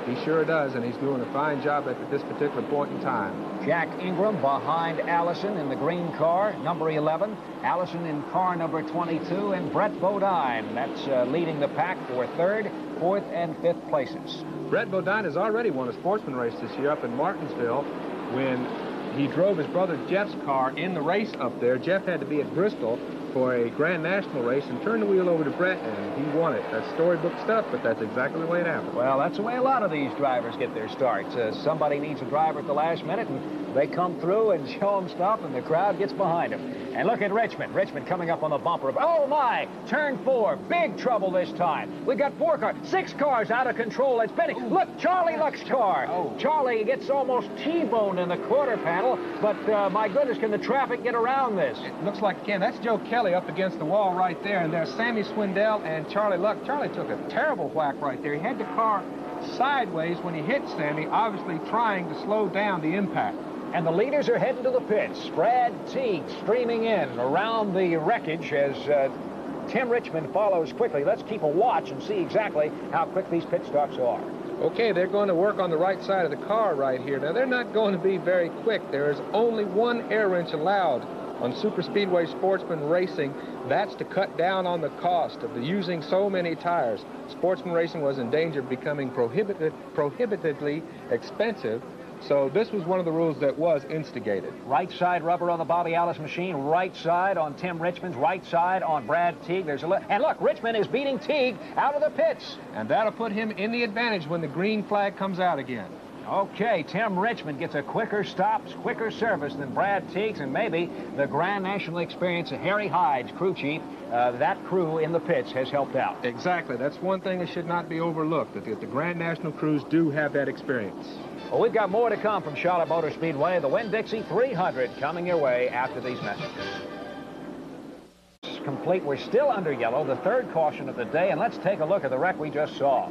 He sure does, and he's doing a fine job at this particular point in time. Jack Ingram behind Allison in the green car, number 11. Allison in car number 22, and Brett Bodine. That's leading the pack for 3rd, 4th, and 5th places. Brett Bodine has already won a sportsman race this year up in Martinsville when he drove his brother Jeff's car in the race up there. Jeff had to be at Bristol for a Grand National race and turned the wheel over to Brett, and he won it. That's storybook stuff, but that's exactly the way it happened. Well, that's the way a lot of these drivers get their starts. Somebody needs a driver at the last minute, and they come through and show them stuff, and the crowd gets behind them. And look at Richmond. Richmond coming up on the bumper. Oh, my! Turn 4. Big trouble this time. We've got 4 cars. 6 cars out of control. It's spinning. Look, Charlie Luck's car. Oh. Charlie gets almost T-boned in the quarter panel, but my goodness, can the traffic get around this? It looks like it can. That's Joe Kelly up against the wall right there, and there's Sammy Swindell and Charlie Luck. Charlie took a terrible whack right there. He had the car sideways when he hit Sammy, obviously trying to slow down the impact. And the leaders are heading to the pits. Brad Teague streaming in around the wreckage as Tim Richmond follows quickly. Let's keep a watch and see exactly how quick these pit stops are. Okay, they're going to work on the right side of the car right here. Now, they're not going to be very quick. There is only 1 air wrench allowed on super speedway sportsman racing. That's to cut down on the cost of using so many tires. Sportsman racing was in danger of becoming prohibitively expensive. So this was one of the rules that was instigated. Right side rubber on the Bobby Allison machine, right side on Tim Richmond's, right side on Brad Teague. And look, Richmond is beating Teague out of the pits. And that'll put him in the advantage when the green flag comes out again. Okay, Tim Richmond gets a quicker stops, quicker service than Brad Teague's, and maybe the Grand National experience of Harry Hyde's crew chief, that crew in the pits has helped out. Exactly. That's one thing that should not be overlooked, that the Grand National crews do have that experience. Well, we've got more to come from Charlotte Motor Speedway. The Winn-Dixie 300 coming your way after these messages. Complete. We're still under yellow, the 3rd caution of the day, and let's take a look at the wreck we just saw.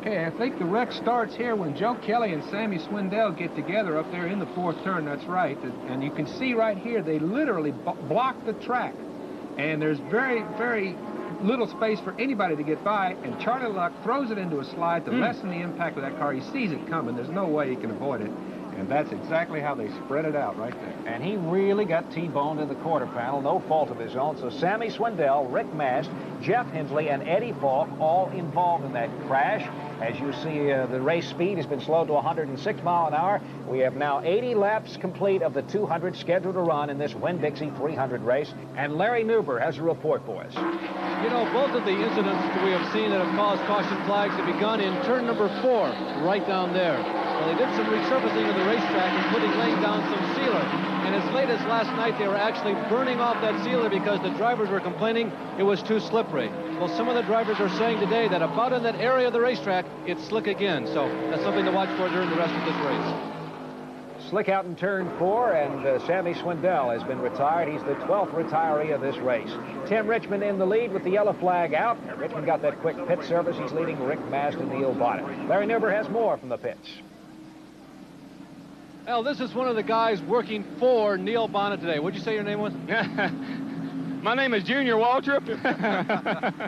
Okay, I think the wreck starts here when Joe Kelly and Sammy Swindell get together up there in the 4th turn. That's right. And you can see right here, they literally block the track. And there's very, very little space for anybody to get by, and Charlie Luck throws it into a slide to lessen the impact of that car. He sees it coming. There's no way he can avoid it. And that's exactly how they spread it out right there. And he really got T-boned in the quarter panel, no fault of his own. So Sammy Swindell, Rick Mast, Jeff Hensley, and Eddie Falk all involved in that crash. As you see, the race speed has been slowed to 106 miles an hour. We have now 80 laps complete of the 200 scheduled to run in this Winn-Dixie 300 race. And Larry Newber has a report for us. You know, both of the incidents that we have seen that have caused caution flags have begun in turn number 4, right down there. Well, they did some resurfacing of the racetrack, laying down some sealer. And as late as last night, they were actually burning off that sealer because the drivers were complaining it was too slippery. Well, some of the drivers are saying today that about in that area of the racetrack, it's slick again. So that's something to watch for during the rest of this race. Slick out in turn 4, and Sammy Swindell has been retired. He's the 12th retiree of this race. Tim Richmond in the lead with the yellow flag out. Richmond got that quick pit service. He's leading Rick Mast and Neil Bonnet. Larry Newber has more from the pits. Well, this is one of the guys working for Neil Bonnet today. What'd you say your name was? My name is Junior Waltrip.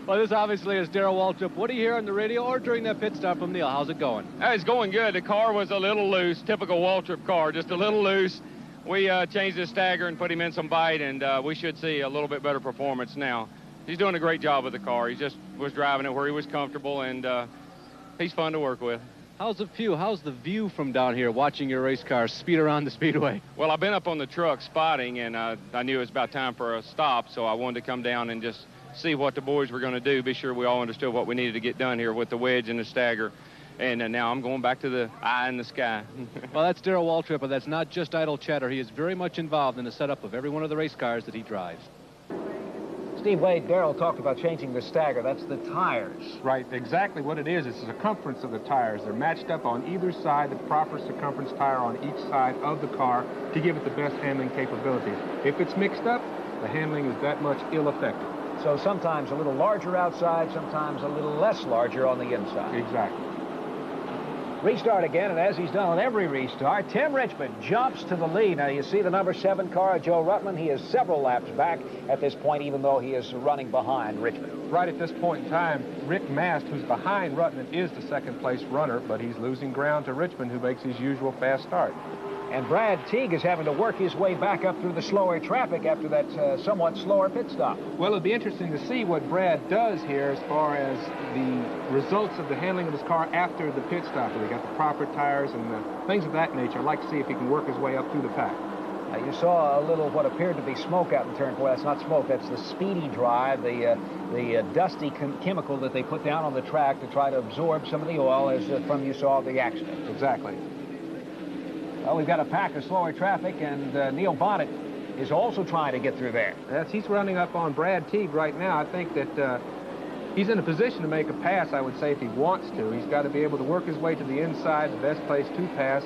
Well, this obviously is Darrell Waltrip. What do you hear on the radio or during that pit stop from Neil? How's it going? It's going good. The car was a little loose, typical Waltrip car, just a little loose. We changed the stagger and put him in some bite, and we should see a little bit better performance now. he's doing a great job with the car. He just was driving it where he was comfortable, and he's fun to work with. How's the view from down here watching your race car speed around the speedway? Well, I've been up on the truck spotting, and I knew it was about time for a stop, so I wanted to come down and just see what the boys were going to do, be sure we all understood what we needed to get done here with the wedge and the stagger. And now I'm going back to the eye in the sky. Well, that's Darrell Waltrip, but that's not just idle chatter. He is very much involved in the setup of every one of the race cars that he drives. Steve Wade, Darrell talked about changing the stagger. That's the tires. Right, exactly what it is. It's the circumference of the tires. They're matched up on either side, the proper circumference tire on each side of the car to give it the best handling capabilities. If it's mixed up, the handling is that much ill-effective. So sometimes a little larger outside, sometimes a little less larger on the inside. Exactly. Restart again, and as he's done on every restart, Tim Richmond jumps to the lead. Now, you see the number 7 car, Joe Ruttman. He is several laps back at this point, even though he is running behind Richmond. Right at this point in time, Rick Mast, who's behind Ruttman, is the second-place runner, but he's losing ground to Richmond, who makes his usual fast start. And Brad Teague is having to work his way back up through the slower traffic after that somewhat slower pit stop. Well, it'll be interesting to see what Brad does here as far as the results of the handling of his car after the pit stop. He got the proper tires and things of that nature. I'd like to see if he can work his way up through the pack. Now, you saw a little what appeared to be smoke out in turn 4. That's not smoke. That's the speedy dry, the dusty chemical that they put down on the track to try to absorb some of the oil as from you saw the accident. Exactly. Well, we've got a pack of slower traffic, and Neil Bonnet is also trying to get through there. He's running up on Brad Teague right now. I think that he's in a position to make a pass, I would say, if he wants to. He's got to be able to work his way to the inside, the best place to pass.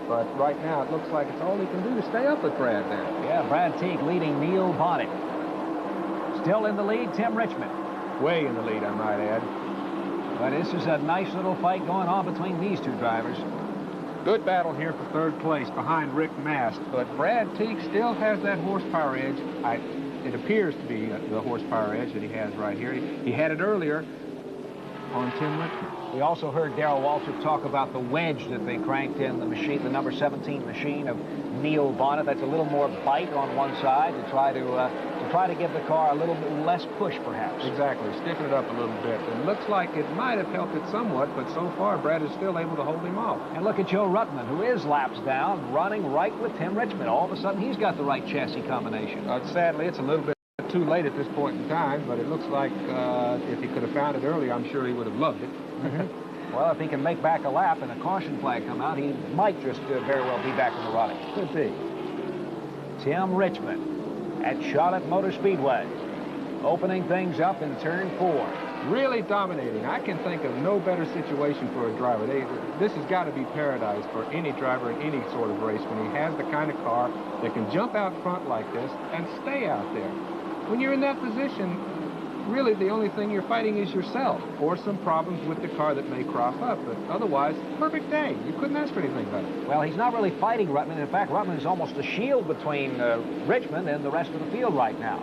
But right now, it looks like it's all he can do to stay up with Brad there. Yeah, Brad Teague leading Neil Bonnet. Still in the lead, Tim Richmond. Way in the lead, I might add. But this is a nice little fight going on between these two drivers. Good battle here for third place behind Rick Mast, but Brad Teague still has that horsepower edge. It appears to be the horsepower edge that he has right here. He had it earlier on Tim Richmond. We also heard Darrell Waltrip talk about the wedge that they cranked in the machine, the number 17 machine of Neil Bonnet. That's a little more bite on one side to try to give the car a little bit less push, perhaps. Exactly, stiffen it up a little bit. And it looks like it might have helped it somewhat, but so far Brad is still able to hold him off. And look at Joe Ruttman, who is laps down, running right with Tim Richmond. All of a sudden, he's got the right chassis combination. Sadly, it's a little bit too late at this point in time, but it looks like if he could have found it earlier, I'm sure he would have loved it. Well, if he can make back a lap and a caution flag come out, he might just very well be back in the running. Could be. Tim Richmond at Charlotte Motor Speedway, opening things up in turn 4. Really dominating. I can think of no better situation for a driver. This has got to be paradise for any driver in any sort of race when he has the kind of car that can jump out front like this and stay out there. When you're in that position, really the only thing you're fighting is yourself or some problems with the car that may crop up. But otherwise, perfect day. You couldn't ask for anything better. Well, he's not really fighting Ruttman. In fact, Ruttman is almost a shield between Richmond and the rest of the field right now.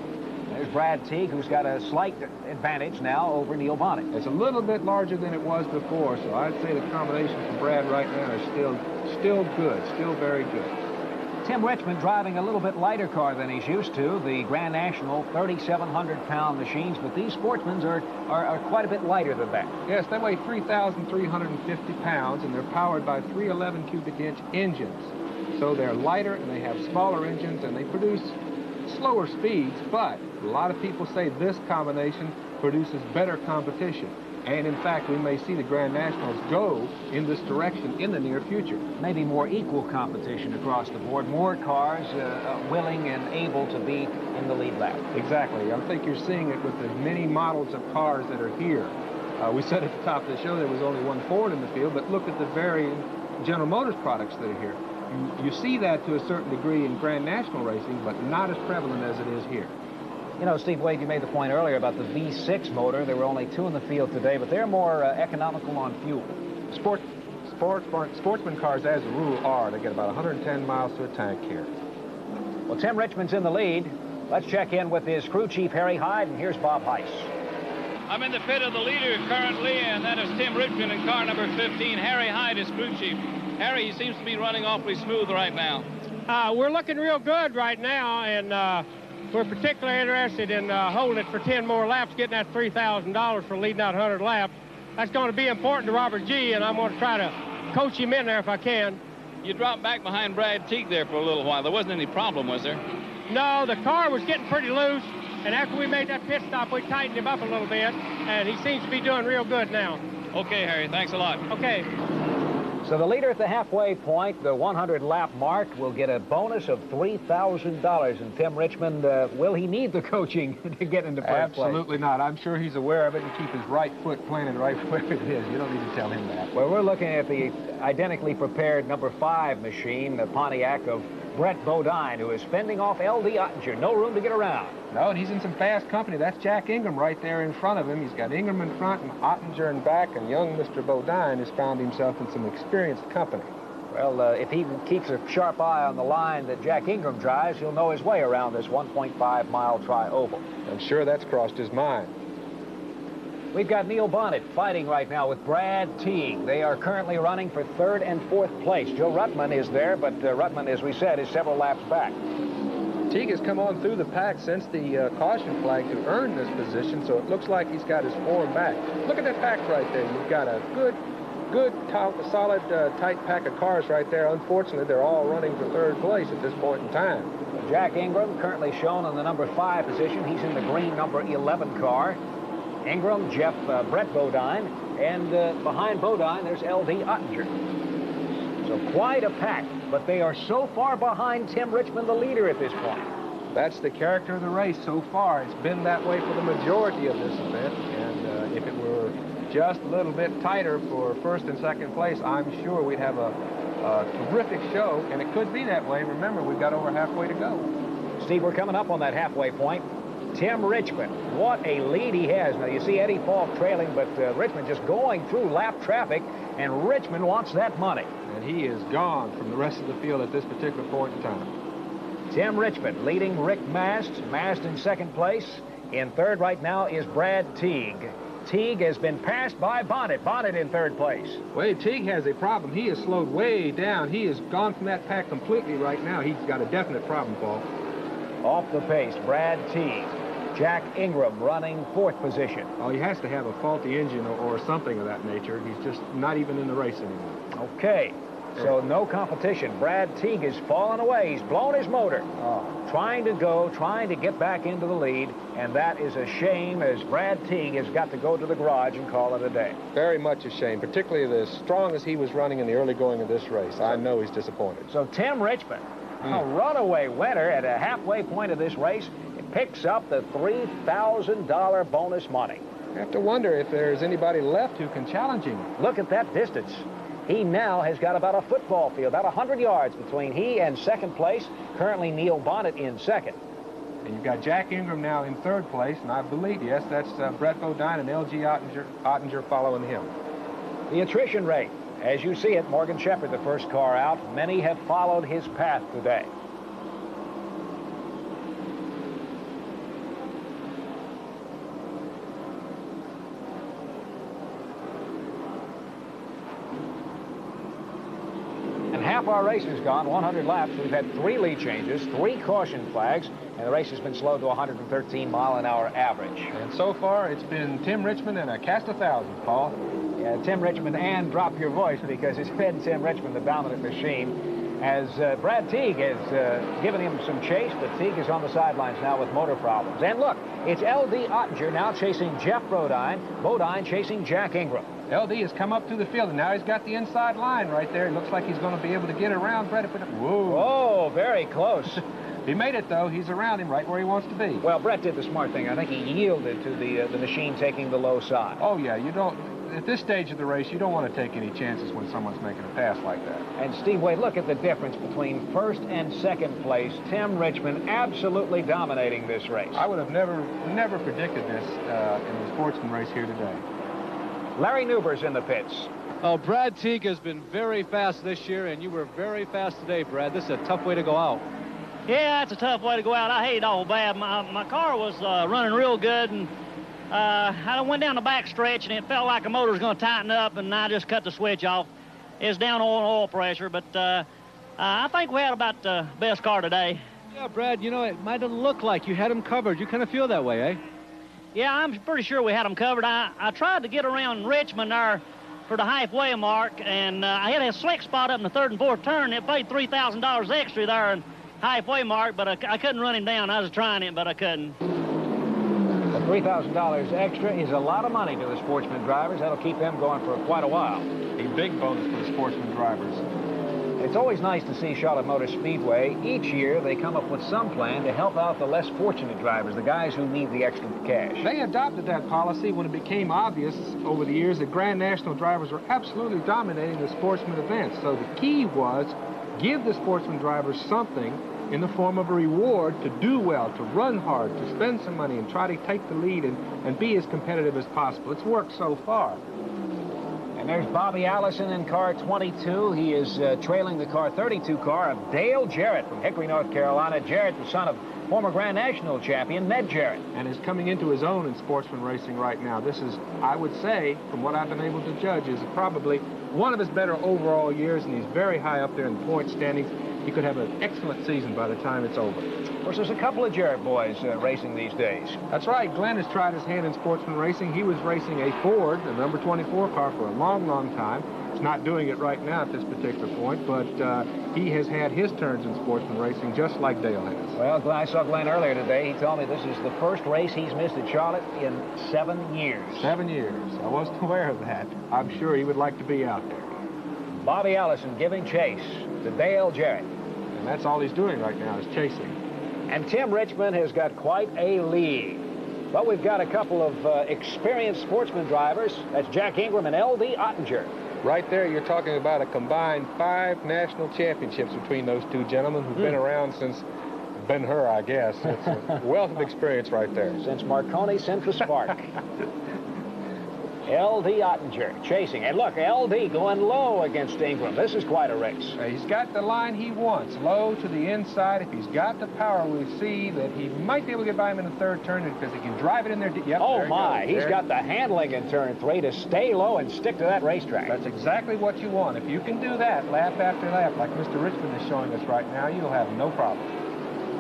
There's Brad Teague, who's got a slight advantage now over Neil Bonnet. It's a little bit larger than it was before, so I'd say the combination for Brad right now is still good, still very good. Tim Richmond driving a little bit lighter car than he's used to, the Grand National 3,700-pound machines, but these sportsmen are quite a bit lighter than that. Yes, they weigh 3,350 pounds, and they're powered by 311 cubic inch engines. So they're lighter, and they have smaller engines, and they produce slower speeds, but a lot of people say this combination produces better competition. And in fact, we may see the Grand Nationals go in this direction in the near future. Maybe more equal competition across the board, more cars willing and able to be in the lead lap. Exactly. I think you're seeing it with the many models of cars that are here. We said at the top of the show there was only one Ford in the field, but look at the varying General Motors products that are here. You see that to a certain degree in Grand National racing, but not as prevalent as it is here. You know, Steve Wade, you made the point earlier about the V6 motor. There were only 2 in the field today, but they're more economical on fuel. Sportsman cars, as a rule, are. They get about 110 miles to a tank here. Well, Tim Richmond's in the lead. Let's check in with his crew chief, Harry Hyde, and here's Bob Heiss. I'm in the pit of the leader currently, and that is Tim Richmond in car number 15. Harry Hyde is crew chief. Harry, he seems to be running awfully smooth right now. We're looking real good right now, and we're particularly interested in holding it for 10 more laps, getting that $3,000 for leading out 100 laps. That's going to be important to Robert G., and I'm going to try to coach him in there if I can. You dropped back behind Brad Teague there for a little while. There wasn't any problem, was there? No, the car was getting pretty loose, and after we made that pit stop, we tightened him up a little bit, and he seems to be doing real good now. Okay, Harry, thanks a lot. Okay. So the leader at the halfway point, the 100-lap mark, will get a bonus of $3,000. And Tim Richmond, will he need the coaching to get into first place? Absolutely not. I'm sure he's aware of it and keep his right foot planted right where it is. You don't need to tell him that. Well, we're looking at the identically prepared number 5 machine, the Pontiac of Brett Bodine, who is fending off L.D. Ottinger. No room to get around. No, and he's in some fast company. That's Jack Ingram right there in front of him. He's got Ingram in front and Ottinger in back, and young Mr. Bodine has found himself in some experienced company. Well, if he keeps a sharp eye on the line that Jack Ingram drives, he'll know his way around this 1.5-mile tri-oval. I'm sure that's crossed his mind. We've got Neil Bonnet fighting right now with Brad Teague. They are currently running for 3rd and 4th place. Joe Ruttman is there, but Ruttman, as we said, is several laps back. Teague has come on through the pack since the caution flag to earn this position, so it looks like he's got his form back. Look at that pack right there. You've got a good, solid, tight pack of cars right there. Unfortunately, they're all running for 3rd place at this point in time. Jack Ingram currently shown in the number 5 position. He's in the green number 11 car. Ingram, Brett Bodine, and behind Bodine, there's L.D. Ottinger. So quite a pack, but they are so far behind Tim Richmond, the leader at this point. That's the character of the race so far. It's been that way for the majority of this event, and if it were just a little bit tighter for 1st and 2nd place, I'm sure we'd have a terrific show, and it could be that way. Remember, we've got over halfway to go. Steve, we're coming up on that halfway point. Tim Richmond, what a lead he has. Now, you see Eddie Falk trailing, but Richmond just going through lap traffic, and Richmond wants that money. And he is gone from the rest of the field at this particular point in time. Tim Richmond leading Rick Mast. Mast in 2nd place. In 3rd right now is Brad Teague. Teague has been passed by Bonnet. Bonnet in 3rd place. Wade Teague has a problem. He is slowed way down. He is gone from that pack completely right now. He's got a definite problem, Paul. Off the pace, Brad Teague. Jack Ingram running 4th position. Oh, he has to have a faulty engine or something of that nature. He's just not even in the race anymore. Okay, so no competition. Brad Teague is falling away. He's blown his motor. Trying to get back into the lead, and that is a shame, as Brad Teague has got to go to the garage and call it a day. Very much a shame, particularly as strong as he was running in the early going of this race. I know he's disappointed. So Tim Richmond, a runaway winner at a halfway point of this race, picks up the $3,000 bonus money. I have to wonder if there's anybody left who can challenge him. Look at that distance. He now has got about a football field, about 100 yards between he and 2nd place. Currently Neil Bonnet in 2nd. And you've got Jack Ingram now in 3rd place, and I believe, yes, that's Brett Bodine and L.G. Ottinger following him. The attrition rate, as you see it, Morgan Shepherd, the first car out. Many have followed his path today. Half our race is gone, 100 laps. We've had 3 lead changes, 3 caution flags, and the race has been slowed to 113-mile-an-hour average. And so far, it's been Tim Richmond and a cast of thousands, Paul. Yeah, Tim Richmond, and drop your voice, because it's been Tim Richmond, the dominant machine, as Brad Teague has given him some chase, but Teague is on the sidelines now with motor problems. And look, it's L.D. Ottinger now chasing Jeff Bodine, Bodine chasing Jack Ingram. L.D. has come up through the field, and now he's got the inside line right there. It looks like he's going to be able to get around Brett. Whoa. Oh, very close. He made it, though. He's around him right where he wants to be. Well, Brett did the smart thing. I think he yielded to the machine taking the low side. Oh, yeah. You don't, at this stage of the race, you don't want to take any chances when someone's making a pass like that. And, Steve Wade, look at the difference between 1st and 2nd place. Tim Richmond absolutely dominating this race. I would have never predicted this in the sportsman race here today. Larry Newber's in the pits. Oh, Brad Teague has been very fast this year, and you were very fast today, Brad. This is a tough way to go out. Yeah, it's a tough way to go out. I hate it all bad. My car was running real good, and I went down the back stretch, and it felt like the motor was going to tighten up, and I just cut the switch off. It's down on oil pressure, but I think we had about the best car today. Yeah, Brad, you know, it might have looked like you had him covered. You kind of feel that way, eh? Yeah, I'm pretty sure we had them covered. I tried to get around Richmond there for the halfway mark, and I had a slick spot up in the third and fourth turn. It paid $3,000 extra there in halfway mark, but I couldn't run him down. I was trying it, but I couldn't. The $3,000 extra is a lot of money to the Sportsman drivers. That'll keep them going for quite a while. A big bonus for the Sportsman drivers. It's always nice to see Charlotte Motor Speedway. Each year, they come up with some plan to help out the less fortunate drivers, the guys who need the extra cash. They adopted that policy when it became obvious over the years that Grand National drivers were absolutely dominating the Sportsman events. So the key was give the Sportsman drivers something in the form of a reward to do well, to run hard, to spend some money, and try to take the lead and be as competitive as possible. It's worked so far. And there's Bobby Allison in car 22. He is trailing the car 32 car of Dale Jarrett from Hickory, North Carolina. Jarrett, the son of former Grand National champion Ned Jarrett. And is coming into his own in sportsman racing right now. This is, I would say, from what I've been able to judge, is probably one of his better overall years, and he's very high up there in the point standings. He could have an excellent season by the time it's over. Of course, there's a couple of Jarrett boys racing these days. That's right. Glenn has tried his hand in sportsman racing. He was racing a Ford, the number 24 car, for a long, long time. He's not doing it right now at this particular point, but he has had his turns in sportsman racing just like Dale has. Well, I saw Glenn earlier today. He told me this is the first race he's missed at Charlotte in 7 years. 7 years. I wasn't aware of that. I'm sure he would like to be out there. Bobby Allison giving chase to Dale Jarrett. And that's all he's doing right now is chasing. And Tim Richmond has got quite a lead. But we've got a couple of experienced sportsman drivers. That's Jack Ingram and L.D. Ottinger. Right there, you're talking about a combined 5 national championships between those two gentlemen who've been around since Ben-Hur, I guess. It's a wealth of experience right there. Since Marconi Central Spark. L.D. Ottinger chasing. And look, L.D. going low against Ingram. This is quite a race. He's got the line he wants, low to the inside. If he's got the power, we see that he might be able to get by him in the third turn because he can drive it in there. Yep, oh, my. He's got the handling in turn 3 to stay low and stick to that racetrack. That's exactly what you want. If you can do that lap after lap, like Mr. Richmond is showing us right now, you'll have no problem.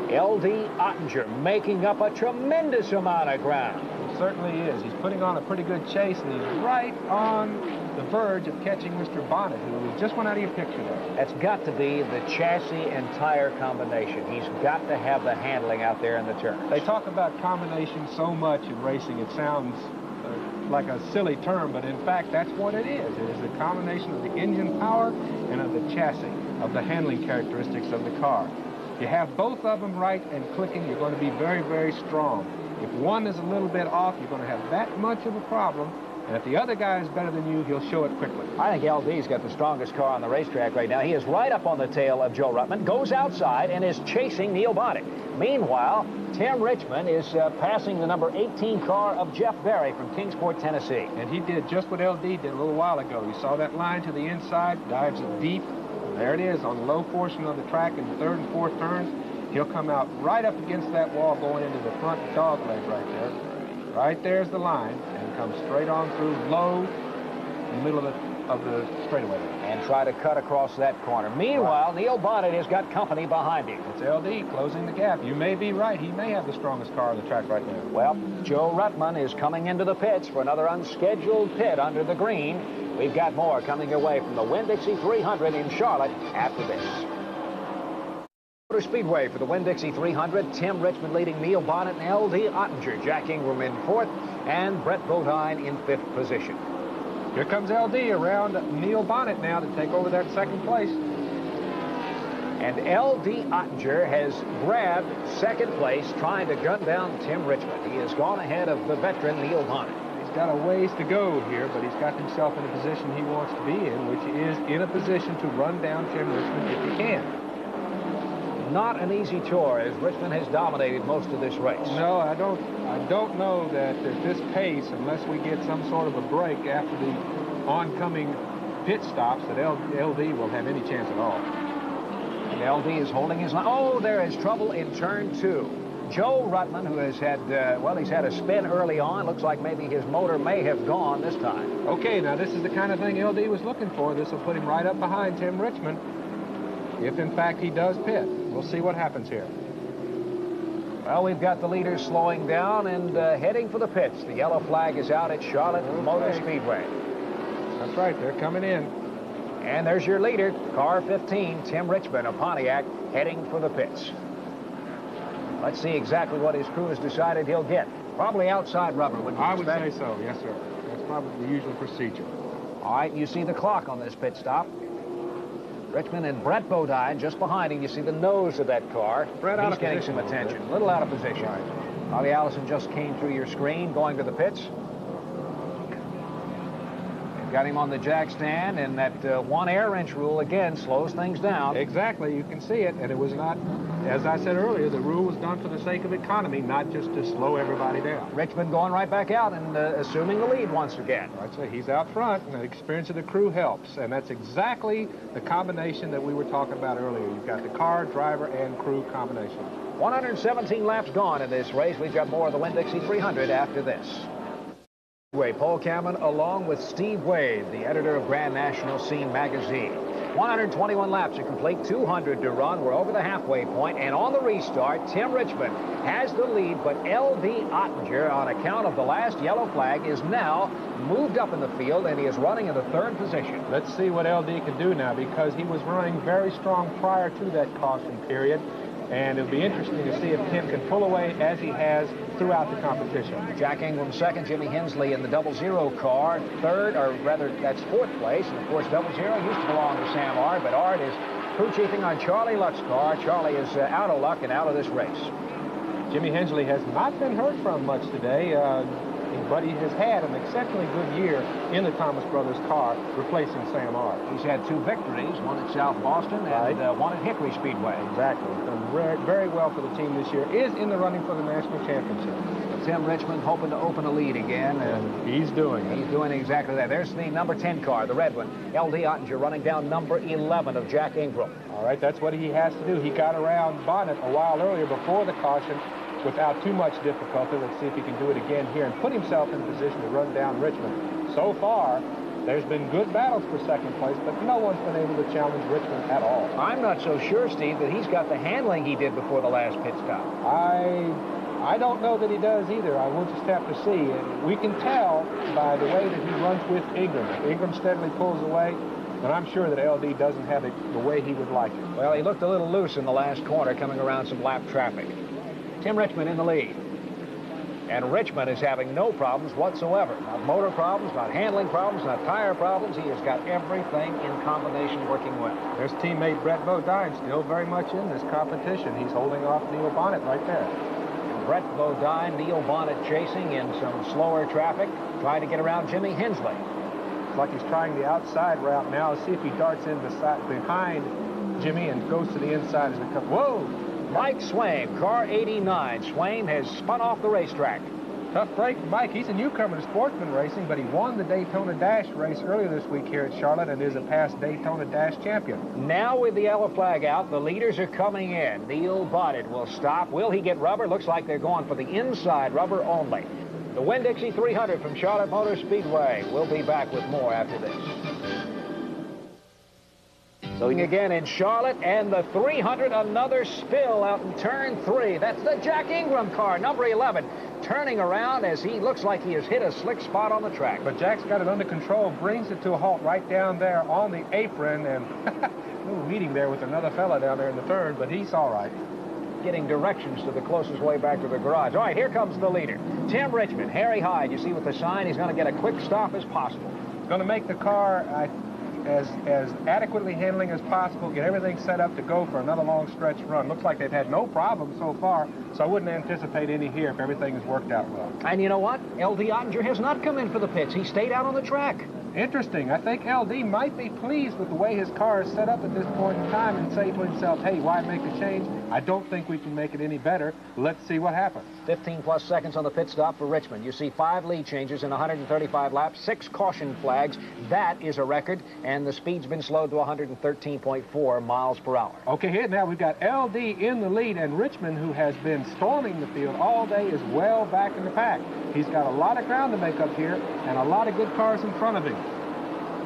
L.D. Ottinger making up a tremendous amount of ground. He certainly is. He's putting on a pretty good chase, and he's right on the verge of catching Mr. Bonnet, who just went out of your picture there. That's got to be the chassis and tire combination. He's got to have the handling out there in the turns. They talk about combination so much in racing, it sounds like a silly term, but in fact, that's what it is. It is the combination of the engine power and of the chassis, of the handling characteristics of the car. You have both of them right and clicking, you're going to be very, very strong. If one is a little bit off, you're going to have that much of a problem. And if the other guy is better than you, he'll show it quickly. I think LD's got the strongest car on the racetrack right now. He is right up on the tail of Joe Ruttman, goes outside, and is chasing Neil Bonnet. Meanwhile, Tim Richmond is passing the number 18 car of Jeff Berry from Kingsport, Tennessee. And he did just what LD did a little while ago. You saw that line to the inside, dives it deep. There it is on the low portion of the track in the third and fourth turns. He'll come out right up against that wall going into the front dog leg right there. Right there's the line, and come straight on through low in the middle of the straightaway. And try to cut across that corner. Meanwhile, Neil Bonnet has got company behind him. It's LD closing the gap. You may be right. He may have the strongest car on the track right now. Well, Joe Ruttman is coming into the pits for another unscheduled pit under the green. We've got more coming your way from the Winn-Dixie 300 in Charlotte after this. Motor Speedway for the Winn-Dixie 300. Tim Richmond leading Neil Bonnet and L.D. Ottinger. Jack Ingram in 4th and Brett Bodine in 5th position. Here comes L.D. around Neil Bonnet now to take over that second place. And L.D. Ottinger has grabbed second place trying to gun down Tim Richmond. He has gone ahead of the veteran Neil Bonnet. He's got a ways to go here, but he's got himself in a position he wants to be in, which is in a position to run down Tim Richmond if he can. Not an easy chore, as Richmond has dominated most of this race. No, I don't know that at this pace, unless we get some sort of a break after the oncoming pit stops, that LD will have any chance at all. And LD is holding his line. Oh, there is trouble in turn 2. Joe Ruttman, who has had, he's had a spin early on. Looks like maybe his motor may have gone this time. Okay, now this is the kind of thing LD was looking for. This will put him right up behind Tim Richmond, if in fact he does pit. We'll see what happens here. Well, we've got the leaders slowing down and heading for the pits. The yellow flag is out at Charlotte Motor Speedway. That's right, they're coming in. And there's your leader, car 15, Tim Richmond of Pontiac, heading for the pits. Let's see exactly what his crew has decided he'll get. Probably outside rubber, wouldn't you I would expect? say so, yes, sir. That's probably the usual procedure. All right, you see the clock on this pit stop. Richmond and Brett Bodine just behind him. You see the nose of that car. Brett out He's of getting position some a little attention. bit. A little out of position. Right. Bobby Allison just came through your screen going to the pits. Got him on the jack stand, and that one air wrench rule again slows things down. Exactly, you can see it, and it was not, as I said earlier, the rule was done for the sake of economy, not just to slow everybody down. Richmond going right back out and assuming the lead once again. I'd say he's out front, and the experience of the crew helps, and that's exactly the combination that we were talking about earlier. You've got the car, driver, and crew combination. 117 laps gone in this race. We've got more of the Winn-Dixie 300 after this. Paul Cameron along with Steve Wade, the editor of Grand National Scene magazine. 121 laps to complete, 200 to run. We're over the halfway point, and on the restart, Tim Richmond has the lead, but L.D. Ottinger, on account of the last yellow flag, is now moved up in the field, and he is running in the third position. Let's see what L.D. can do now, because he was running very strong prior to that caution period, and it'll be interesting to see if Tim can pull away as he has throughout the competition. Jack Ingram second, Jimmy Hensley in the 00 car third, or rather that's fourth place, and of course 00 used to belong to Sam Ard, but Ard is crew chiefing on Charlie Luck's car. Charlie is out of luck and out of this race. Jimmy Hensley has not been heard from much today, but he has had an exceptionally good year in the Thomas Brothers car, replacing Sam Ard. He's had 2 victories, one at South Boston and one at Hickory Speedway. Exactly. Done very well for the team this year. Is in the running for the national championship. Tim Richmond hoping to open a lead again. And he's doing it. He's doing exactly that. There's the number 10 car, the red one. L.D. Ottinger running down number 11 of Jack Ingram. All right, that's what he has to do. He got around Bonnet a while earlier before the caution without too much difficulty. Let's see if he can do it again here and put himself in position to run down Richmond. So far, there's been good battles for second place, but no one's been able to challenge Richmond at all. I'm not so sure, Steve, that he's got the handling he did before the last pit stop. I don't know that he does either. I will just have to see. We can tell by the way that he runs with Ingram. If Ingram steadily pulls away, then I'm sure that L.D. doesn't have it the way he would like it. Well, he looked a little loose in the last corner coming around some lap traffic. Tim Richmond in the lead. And Richmond is having no problems whatsoever. Not motor problems, not handling problems, not tire problems. He has got everything in combination working well. There's teammate Brett Bodine still very much in this competition. He's holding off Neil Bonnet right there. And Brett Bodine, Neil Bonnet chasing in some slower traffic, trying to get around Jimmy Hensley. It's like he's trying the outside route now. See if he darts in behind Jimmy and goes to the inside as they come. Whoa! Mike Swaim, car 89. Swaim has spun off the racetrack. Tough break for Mike. He's a newcomer to sportsman racing, but he won the Daytona Dash race earlier this week here at Charlotte and is a past Daytona Dash champion. Now with the yellow flag out, the leaders are coming in. Neil Bonnet will stop. Will he get rubber? Looks like they're going for the inside rubber only. The Winn-Dixie 300 from Charlotte Motor Speedway. We'll be back with more after this. So again in Charlotte, and the 300, another spill out in turn 3. That's the Jack Ingram car, number 11, turning around as he looks like he has hit a slick spot on the track. But Jack's got it under control, brings it to a halt right down there on the apron, and a little meeting there with another fella down there in the third, but he's all right. Getting directions to the closest way back to the garage. All right, here comes the leader. Tim Richmond, Harry Hyde. You see with the sign, he's going to get a quick stop as possible. Going to make the car as adequately handling as possible, get everything set up to go for another long stretch run. Looks like they've had no problems so far, so I wouldn't anticipate any here if everything has worked out well. And you know what? L.D. Ottinger has not come in for the pits. He stayed out on the track. Interesting. I think L.D. might be pleased with the way his car is set up at this point in time and say to himself, hey, why make a change? I don't think we can make it any better. Let's see what happens. 15+ seconds on the pit stop for Richmond. You see 5 lead changes in 135 laps, 6 caution flags. That is a record, and the speed's been slowed to 113.4 miles per hour. Okay, here now we've got L.D. in the lead, and Richmond, who has been storming the field all day, is well back in the pack. He's got a lot of ground to make up here and a lot of good cars in front of him.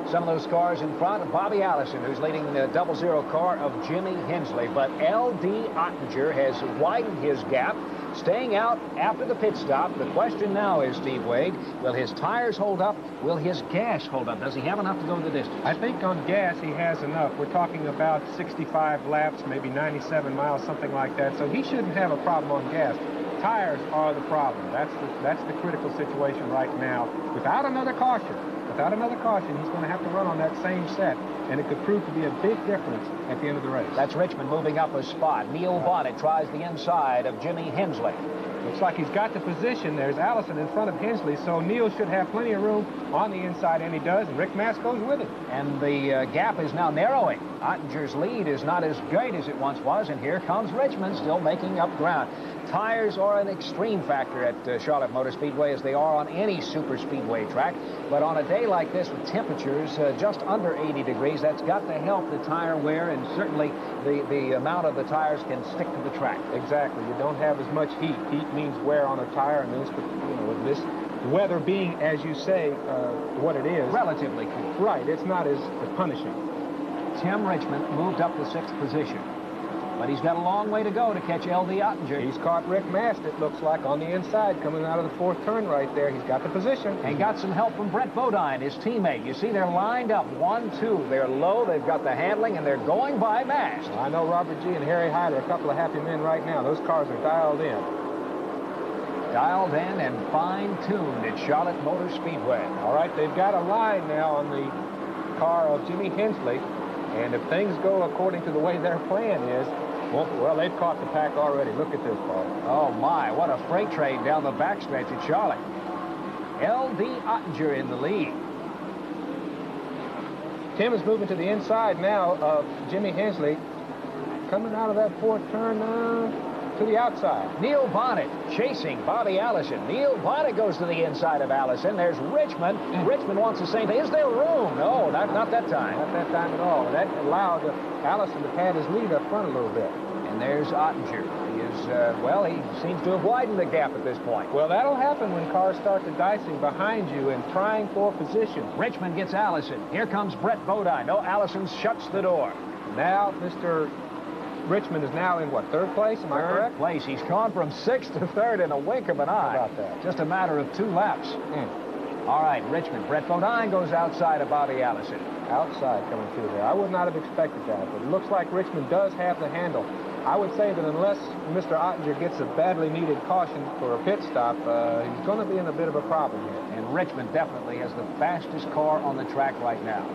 Some of those cars in front of Bobby Allison, who's leading the 00 car of Jimmy Hensley. But L.D. Ottinger has widened his gap. staying out after the pit stop. The question now is, Steve Wade, will his tires hold up? Will his gas hold up? Does he have enough to go the distance? I think on gas he has enough. We're talking about 65 laps, maybe 97 miles, something like that. So he shouldn't have a problem on gas. Tires are the problem. That's the critical situation right now. Without another caution, he's going to have to run on that same set, and it could prove to be a big difference at the end of the race. That's Richmond moving up a spot. Neil Bonnet tries the inside of Jimmy Hensley. Looks like he's got the position. There's Allison in front of Hensley, so Neil should have plenty of room on the inside, and he does, and Rick Mast goes with it. And the gap is now narrowing. Ottinger's lead is not as great as it once was, and here comes Richmond still making up ground. Tires are an extreme factor at Charlotte Motor Speedway, as they are on any super speedway track. But on a day like this with temperatures just under 80 degrees, that's got to help the tire wear, and certainly the amount of the tires can stick to the track. Exactly. You don't have as much heat. Heat means wear on a tire, and with this weather being, as you say, what it is. Relatively cool. Right. It's not as punishing. Tim Richmond moved up to 6th position. But he's got a long way to go to catch L.D. Ottinger. He's caught Rick Mast, it looks like, on the inside, coming out of the 4th turn right there. He's got the position. And got some help from Brett Bodine, his teammate. You see, they're lined up 1-2. They're low, they've got the handling, and they're going by Mast. Well, I know Robert G. and Harry Hyde are a couple of happy men right now. Those cars are dialed in. Dialed in and fine-tuned at Charlotte Motor Speedway. All right, they've got a line now on the car of Jimmy Hensley. And if things go according to the way their plan is, well, they've caught the pack already. Look at this, Paul. Oh, my, what a freight train down the backstretch at Charlotte. L.D. Ottinger in the lead. Tim is moving to the inside now of Jimmy Hensley. Coming out of that 4th turn to the outside. Neil Bonnet chasing Bobby Allison. Neil Bonnet goes to the inside of Allison. There's Richmond. Richmond wants the same thing. Is there room? No, not that time. Not that time at all. That allowed Allison to pad his lead up front a little bit. And there's Ottinger. He is, well, he seems to have widened the gap at this point. Well, that'll happen when cars start to dicing behind you and trying for position. Richmond gets Allison. Here comes Brett Bodine. No, Allison shuts the door. Now, Mr. Richmond is now in, what, 3rd place? Am I correct? 3rd place. He's gone from 6th to 3rd in a wink of an eye. How about that? Just a matter of 2 laps. All right, Richmond. Brett Bodine goes outside of Bobby Allison. Outside coming through there. I would not have expected that, but it looks like Richmond does have the handle. I would say that unless Mr. Ottinger gets a badly needed caution for a pit stop, he's going to be in a bit of a problem here. And Richmond definitely has the fastest car on the track right now.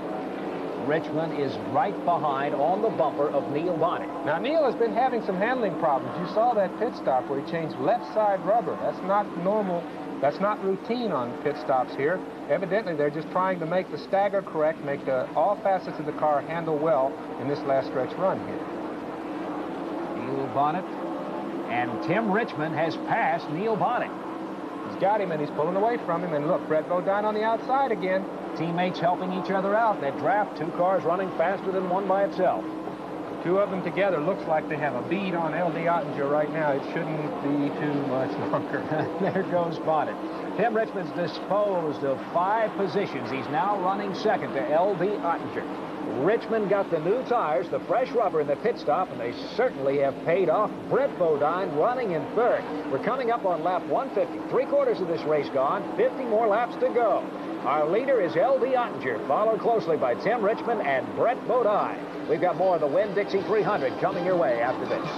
Richmond is right behind on the bumper of Neil Bonnet. Now, Neil has been having some handling problems. You saw that pit stop where he changed left side rubber. That's not normal. That's not routine on pit stops here. Evidently, they're just trying to make the stagger correct, make all facets of the car handle well in this last stretch run here. Neil Bonnet, and Tim Richmond has passed Neil Bonnet. He's got him, and he's pulling away from him. And look, Brett Bodine on the outside again. Teammates helping each other out. That draft, 2 cars running faster than one by itself. 2 of them together looks like they have a bead on L.D. Ottinger right now. It shouldn't be too much longer. There goes Bonnet. Tim Richmond's disposed of 5 positions. He's now running 2nd to L.D. Ottinger. Richmond got the new tires, the fresh rubber in the pit stop, and they certainly have paid off. Brett Bodine running in 3rd. We're coming up on lap 150. 3/4 of this race gone. 50 more laps to go. Our leader is L.D. Ottinger, followed closely by Tim Richmond and Brett Bodine. We've got more of the Winn-Dixie 300 coming your way after this.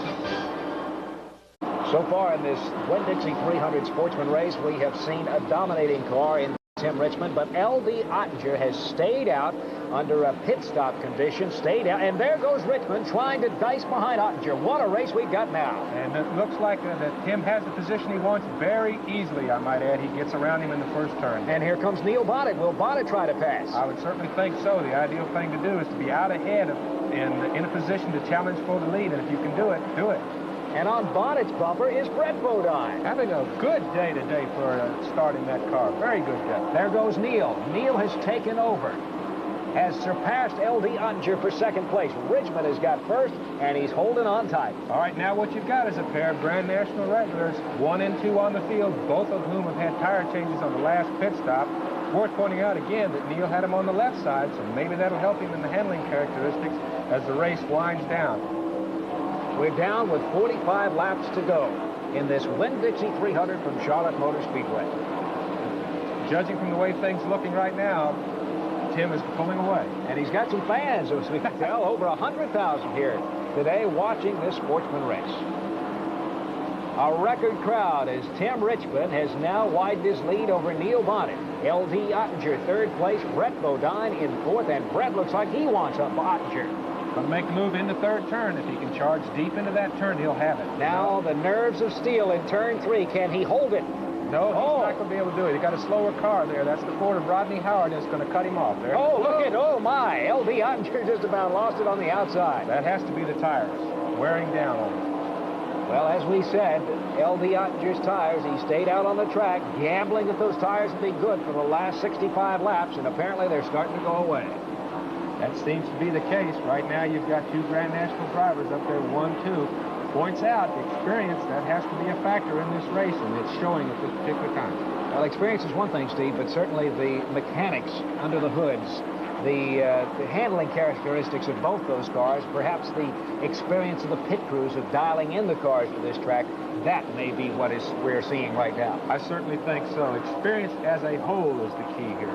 So far in this Winn-Dixie 300 sportsman race, we have seen a dominating car in Tim Richmond, but L.D. Ottinger has stayed out under a pit stop condition, stayed out, and there goes Richmond trying to dice behind Ottinger. What a race we've got now. And it looks like that Tim has the position he wants very easily, I might add. He gets around him in the 1st turn. And here comes Neil Bonnet. Will Bonnet try to pass? I would certainly think so. The ideal thing to do is to be out ahead and in a position to challenge for the lead, and if you can do it, do it. And on Bonnet's bumper is Brett Bodine. Having a good day today for starting that car. Very good day. There goes Neil. Neil has taken over. Has surpassed L.D. Ottinger for 2nd place. Richmond has got 1st, and he's holding on tight. All right, now what you've got is a pair of Grand National regulars, 1 and 2 on the field, both of whom have had tire changes on the last pit stop. Worth pointing out again that Neil had him on the left side, so maybe that'll help him in the handling characteristics as the race winds down. We're down with 45 laps to go. in this Winn-Dixie 300 from Charlotte Motor Speedway. Judging from the way things are looking right now, Tim is pulling away. And he's got some fans, as we can tell, over 100,000 here today watching this sportsman race. A record crowd as Tim Richmond has now widened his lead over Neil Bonnet. L.D. Ottinger, third place. Brett Bodine in fourth, and Brett looks like he wants up Ottinger. Going to make the move into third turn. If he can charge deep into that turn, he'll have it. Now the nerves of steel in turn 3. Can he hold it? No, he's not going to be able to do it. He got a slower car there. That's the Ford of Rodney Howard, and it's going to cut him off there. Oh, look at, oh my, L.D. Ottinger just about lost it on the outside. That has to be the tires wearing down on him. Well, as we said, L.D. Ottinger's tires, he stayed out on the track, gambling that those tires would be good for the last 65 laps, and apparently they're starting to go away. That seems to be the case. Right now, you've got two Grand National drivers up there, 1-2. Points out experience, that has to be a factor in this race, and it's showing at this particular time. Well, experience is one thing, Steve, but certainly the mechanics under the hoods, the handling characteristics of both those cars, perhaps the experience of the pit crews of dialing in the cars for this track, that may be what we're seeing right now. I certainly think so. Experience as a whole is the key here.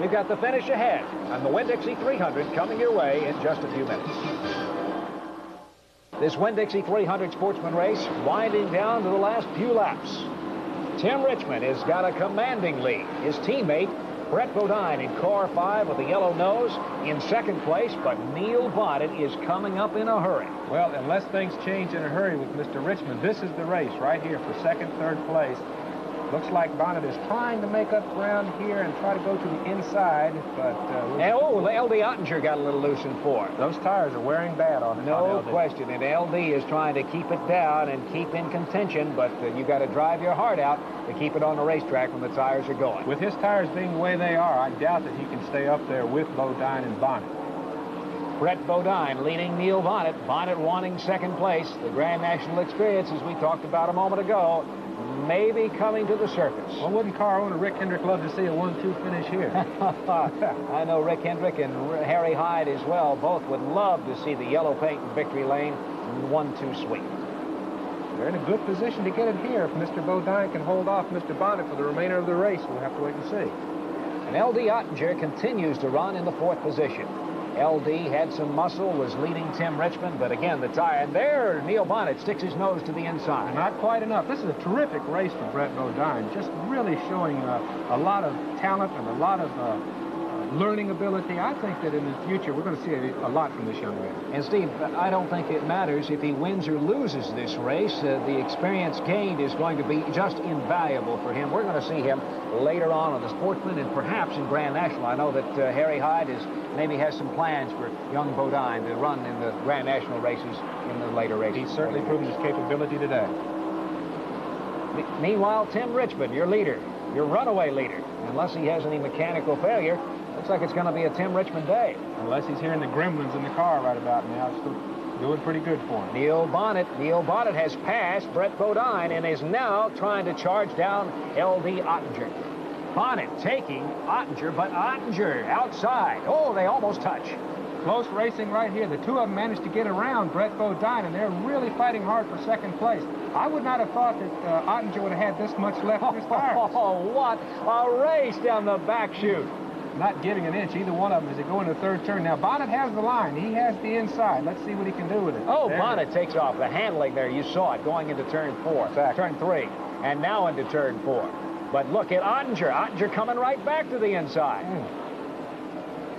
We've got the finish ahead on the Winn-Dixie 300 coming your way in just a few minutes. This Winn-Dixie 300 sportsman race winding down to the last few laps. Tim Richmond has got a commanding lead. His teammate, Brett Bodine, in car 5 with the yellow nose in second place, but Neil Bonnet is coming up in a hurry. Well, unless things change in a hurry with Mr. Richmond, this is the race right here for second, third place. Looks like Bonnet is trying to make up ground here and try to go to the inside, but... L.D. Ottinger got a little loose in fourth. Those tires are wearing bad on No LD. question, and L.D. is trying to keep it down and keep in contention, but you got to drive your heart out to keep it on the racetrack when the tires are going. With his tires being the way they are, I doubt that he can stay up there with Bodine and Bonnet. Brett Bodine leading Neil Bonnet. Bonnet wanting second place. The Grand National experience, as we talked about a moment ago, maybe coming to the surface. Well, wouldn't car owner Rick Hendrick love to see a 1-2 finish here? I know Rick Hendrick and Harry Hyde as well. Both would love to see the yellow paint in victory lane 1-2 sweep. They're in a good position to get it here. If Mr. Bodine can hold off Mr. Bonnet for the remainder of the race, we'll have to wait and see. And L.D. Ottinger continues to run in the fourth position. L.D. had some muscle, was leading Tim Richmond, but again, the tire, and there, Neil Bonnet sticks his nose to the inside. Not quite enough. This is a terrific race for Brett Bodine, just really showing a lot of talent and a lot of learning ability. I think that in the future, we're going to see a lot from this young man. And Steve, I don't think it matters if he wins or loses this race. The experience gained is going to be just invaluable for him. We're going to see him later on the Sportsman and perhaps in Grand National. I know that Harry Hyde maybe has some plans for young Bodine to run in the Grand National races in the later races. He's certainly proven his capability today. Meanwhile, Tim Richmond, your leader, your runaway leader, unless he has any mechanical failure, looks like it's going to be a Tim Richmond day. Unless he's hearing the gremlins in the car right about now, it's still doing pretty good for him. Neil Bonnet has passed Brett Bodine and is now trying to charge down L.D. Ottinger. Bonnet taking Ottinger, but Ottinger outside. Oh, they almost touch. Close racing right here. The two of them managed to get around Brett Bodine, and they're really fighting hard for second place. I would not have thought that Ottinger would have had this much left in his tires. Oh, what a race down the back chute. Not giving an inch, either one of them, as they go into the third turn. Now, Bonnet has the line. He has the inside. Let's see what he can do with it. Oh, Bonnet takes off. The handling there, you saw it going into turn 4, turn 3, and now into turn 4. But look at Ottinger. Ottinger coming right back to the inside.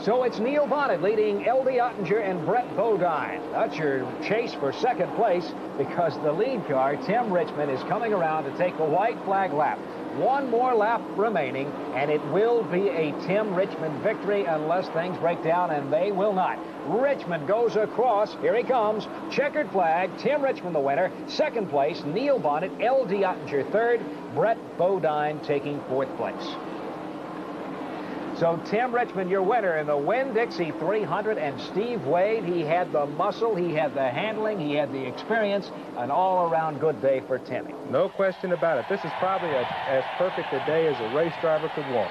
So it's Neil Bonnet leading L.D. Ottinger and Brett Bodine. That's your chase for second place because the lead car, Tim Richmond, is coming around to take the white flag lap. One more lap remaining, and it will be a Tim Richmond victory unless things break down, and they will not. Richmond goes across. Here he comes. Checkered flag. Tim Richmond the winner. Second place, Neil Bonnet. L.D. Ottinger third. Brett Bodine taking fourth place. So Tim Richmond, your winner in the Winn-Dixie 300, and Steve Wade, he had the muscle, he had the handling, he had the experience, an all-around good day for Timmy. No question about it. This is probably as perfect a day as a race driver could want.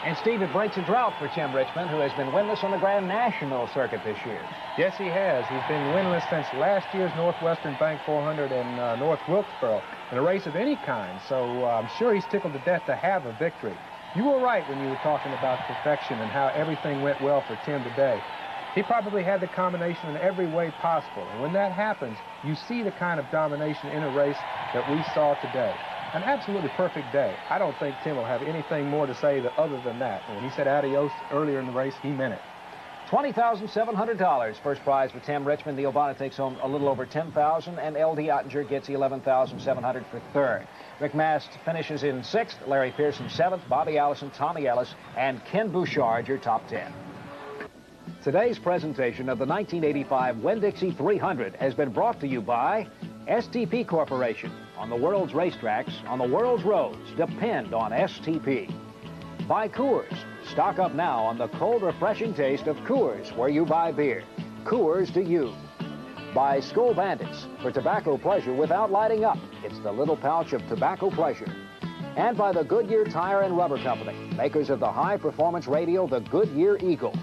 And Steve, it breaks a drought for Tim Richmond, who has been winless on the Grand National circuit this year. Yes, he has. He's been winless since last year's Northwestern Bank 400 in North Wilkesboro in a race of any kind. So I'm sure he's tickled to death to have a victory. You were right when you were talking about perfection and how everything went well for Tim today. He probably had the combination in every way possible. And when that happens, you see the kind of domination in a race that we saw today. An absolutely perfect day. I don't think Tim will have anything more to say other than that. When he said adios earlier in the race, he meant it. $20,700 first prize for Tim Richmond. Neil Bonnet takes home a little over $10,000, and L.D. Ottinger gets $11,700 for third. Rick Mast finishes in sixth, Larry Pearson seventh, Bobby Allison, Tommy Ellis, and Ken Bouchard your top 10. Today's presentation of the 1985 Winn-Dixie 300 has been brought to you by STP Corporation. On the world's racetracks, on the world's roads, depend on STP. By Coors. Stock up now on the cold, refreshing taste of Coors where you buy beer. Coors to you. By Skull Bandits. For tobacco pleasure without lighting up. It's the little pouch of tobacco pleasure. And by the Goodyear Tire and Rubber Company, makers of the high-performance radio, the Goodyear Eagle.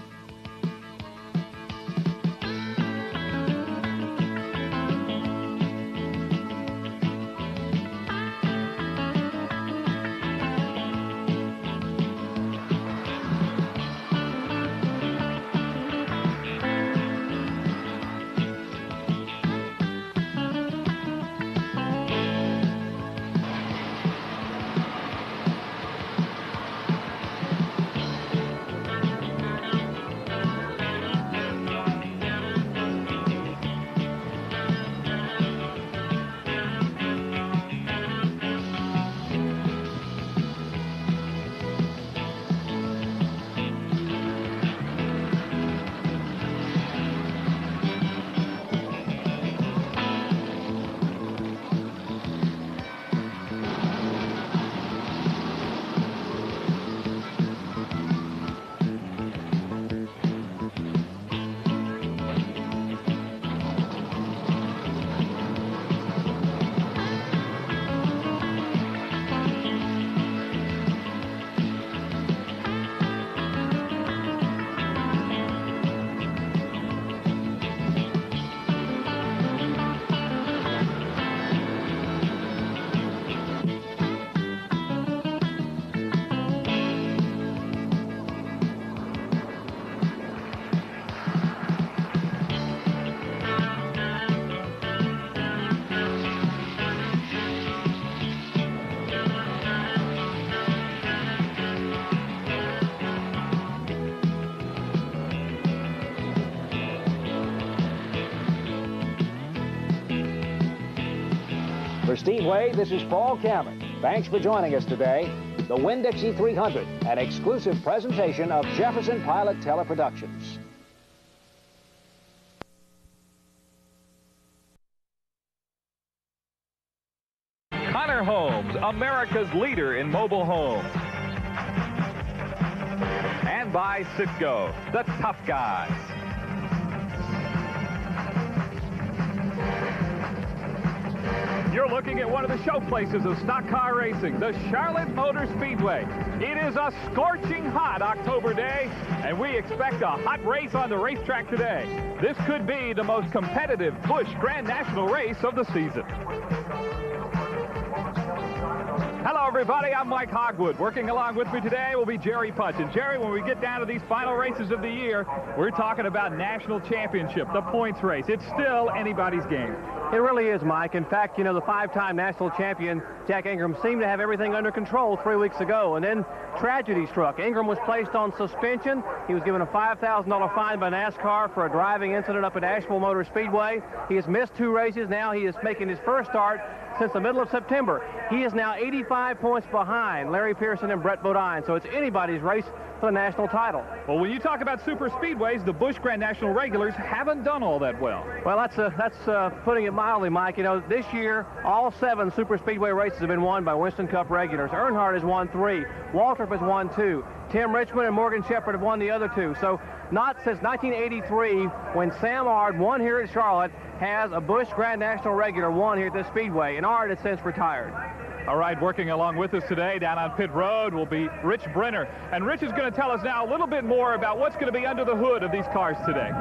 For Speedway, this is Paul Cameron. Thanks for joining us today. The Winn-Dixie 300, an exclusive presentation of Jefferson Pilot Teleproductions. Connor Homes, America's leader in mobile homes. And by Cisco, the tough guys. You're looking at one of the showplaces of stock car racing, the Charlotte Motor Speedway. It is a scorching hot October day, and we expect a hot race on the racetrack today. This could be the most competitive Busch Grand National race of the season. Hello, everybody. I'm Mike Hogwood. Working along with me today will be Jerry Punch. And, Jerry, when we get down to these final races of the year, we're talking about national championship, the points race. It's still anybody's game. It really is, Mike. In fact, you know, the five-time national champion, Jack Ingram, seemed to have everything under control 3 weeks ago, and then tragedy struck. Ingram was placed on suspension. He was given a $5,000 fine by NASCAR for a driving incident up at Asheville Motor Speedway. He has missed 2 races. Now he is making his first start since the middle of September. He is now 85 points behind Larry Pearson and Brett Bodine, so it's anybody's race for the national title. Well, when you talk about super speedways, the Busch Grand National regulars haven't done all that well. Well, that's putting it mildly, Mike. You know, this year, all 7 super speedway races have been won by Winston Cup regulars. Earnhardt has won 3. Waltrip has won 2. Tim Richmond and Morgan Shepherd have won the other 2. So not since 1983, when Sam Ard won here at Charlotte, has a Busch Grand National regular won here at this speedway, and Ard has since retired. All right, working along with us today down on pit road will be Rich Brenner. And Rich is going to tell us now a little bit more about what's going to be under the hood of these cars today.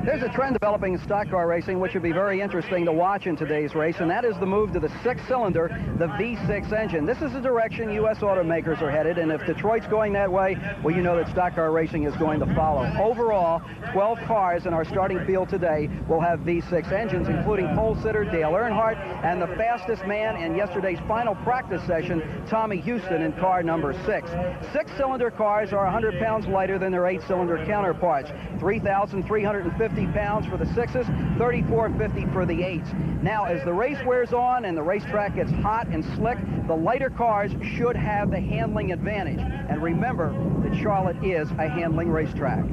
There's a trend developing in stock car racing which would be very interesting to watch in today's race, and that is the move to the six-cylinder, the V6 engine. This is the direction U.S. automakers are headed, and if Detroit's going that way, well, you know that stock car racing is going to follow. Overall, 12 cars in our starting field today will have V6 engines, including pole sitter Dale Earnhardt and the fastest man in yesterday's final practice session, Tommy Houston, in car number 6. Six-cylinder cars are 100 pounds lighter than their eight-cylinder counterparts, 3,350 pounds for the 6s, 3,450 for the 8s. Now, as the race wears on and the racetrack gets hot and slick, the lighter cars should have the handling advantage. And remember that Charlotte is a handling racetrack.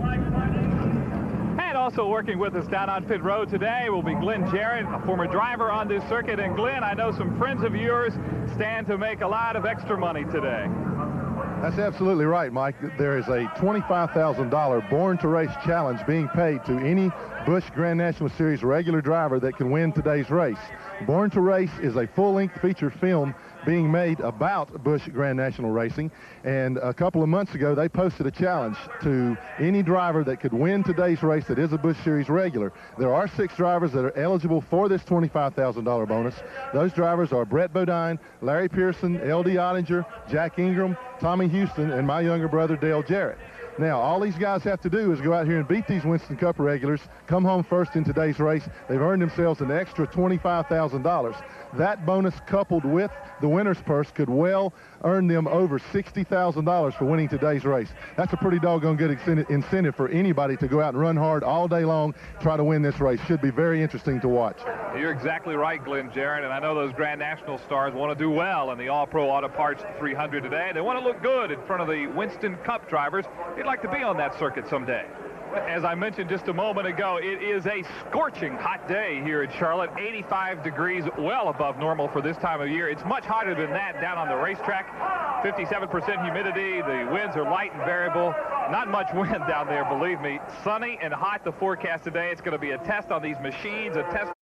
And also working with us down on pit road today will be Glenn Jarrett, a former driver on this circuit. And Glenn, I know some friends of yours stand to make a lot of extra money today. That's absolutely right, Mike. There is a $25,000 Born to Race challenge being paid to any Busch Grand National Series regular driver that can win today's race. Born to Race is a full-length feature film being made about Busch Grand National Racing, and a couple of months ago they posted a challenge to any driver that could win today's race that is a Busch Series regular. There are 6 drivers that are eligible for this $25,000 bonus. Those drivers are Brett Bodine, Larry Pearson, L.D. Ottinger, Jack Ingram, Tommy Houston, and my younger brother Dale Jarrett. Now, all these guys have to do is go out here and beat these Winston Cup regulars, come home first in today's race. They've earned themselves an extra $25,000. That bonus, coupled with the winner's purse, could well earn them over $60,000 for winning today's race. That's a pretty doggone good incentive for anybody to go out and run hard all day long, try to win this race. Should be very interesting to watch. You're exactly right, Glenn Jarrett, and I know those Grand National stars want to do well in the All-Pro Auto Parts 300 today. They want to look good in front of the Winston Cup drivers. They'd like to be on that circuit someday. As I mentioned just a moment ago, it is a scorching hot day here in Charlotte. 85 degrees, well above normal for this time of year. It's much hotter than that down on the racetrack. 57% humidity. The winds are light and variable. Not much wind down there, believe me. Sunny and hot, the forecast today. It's going to be a test on these machines, a test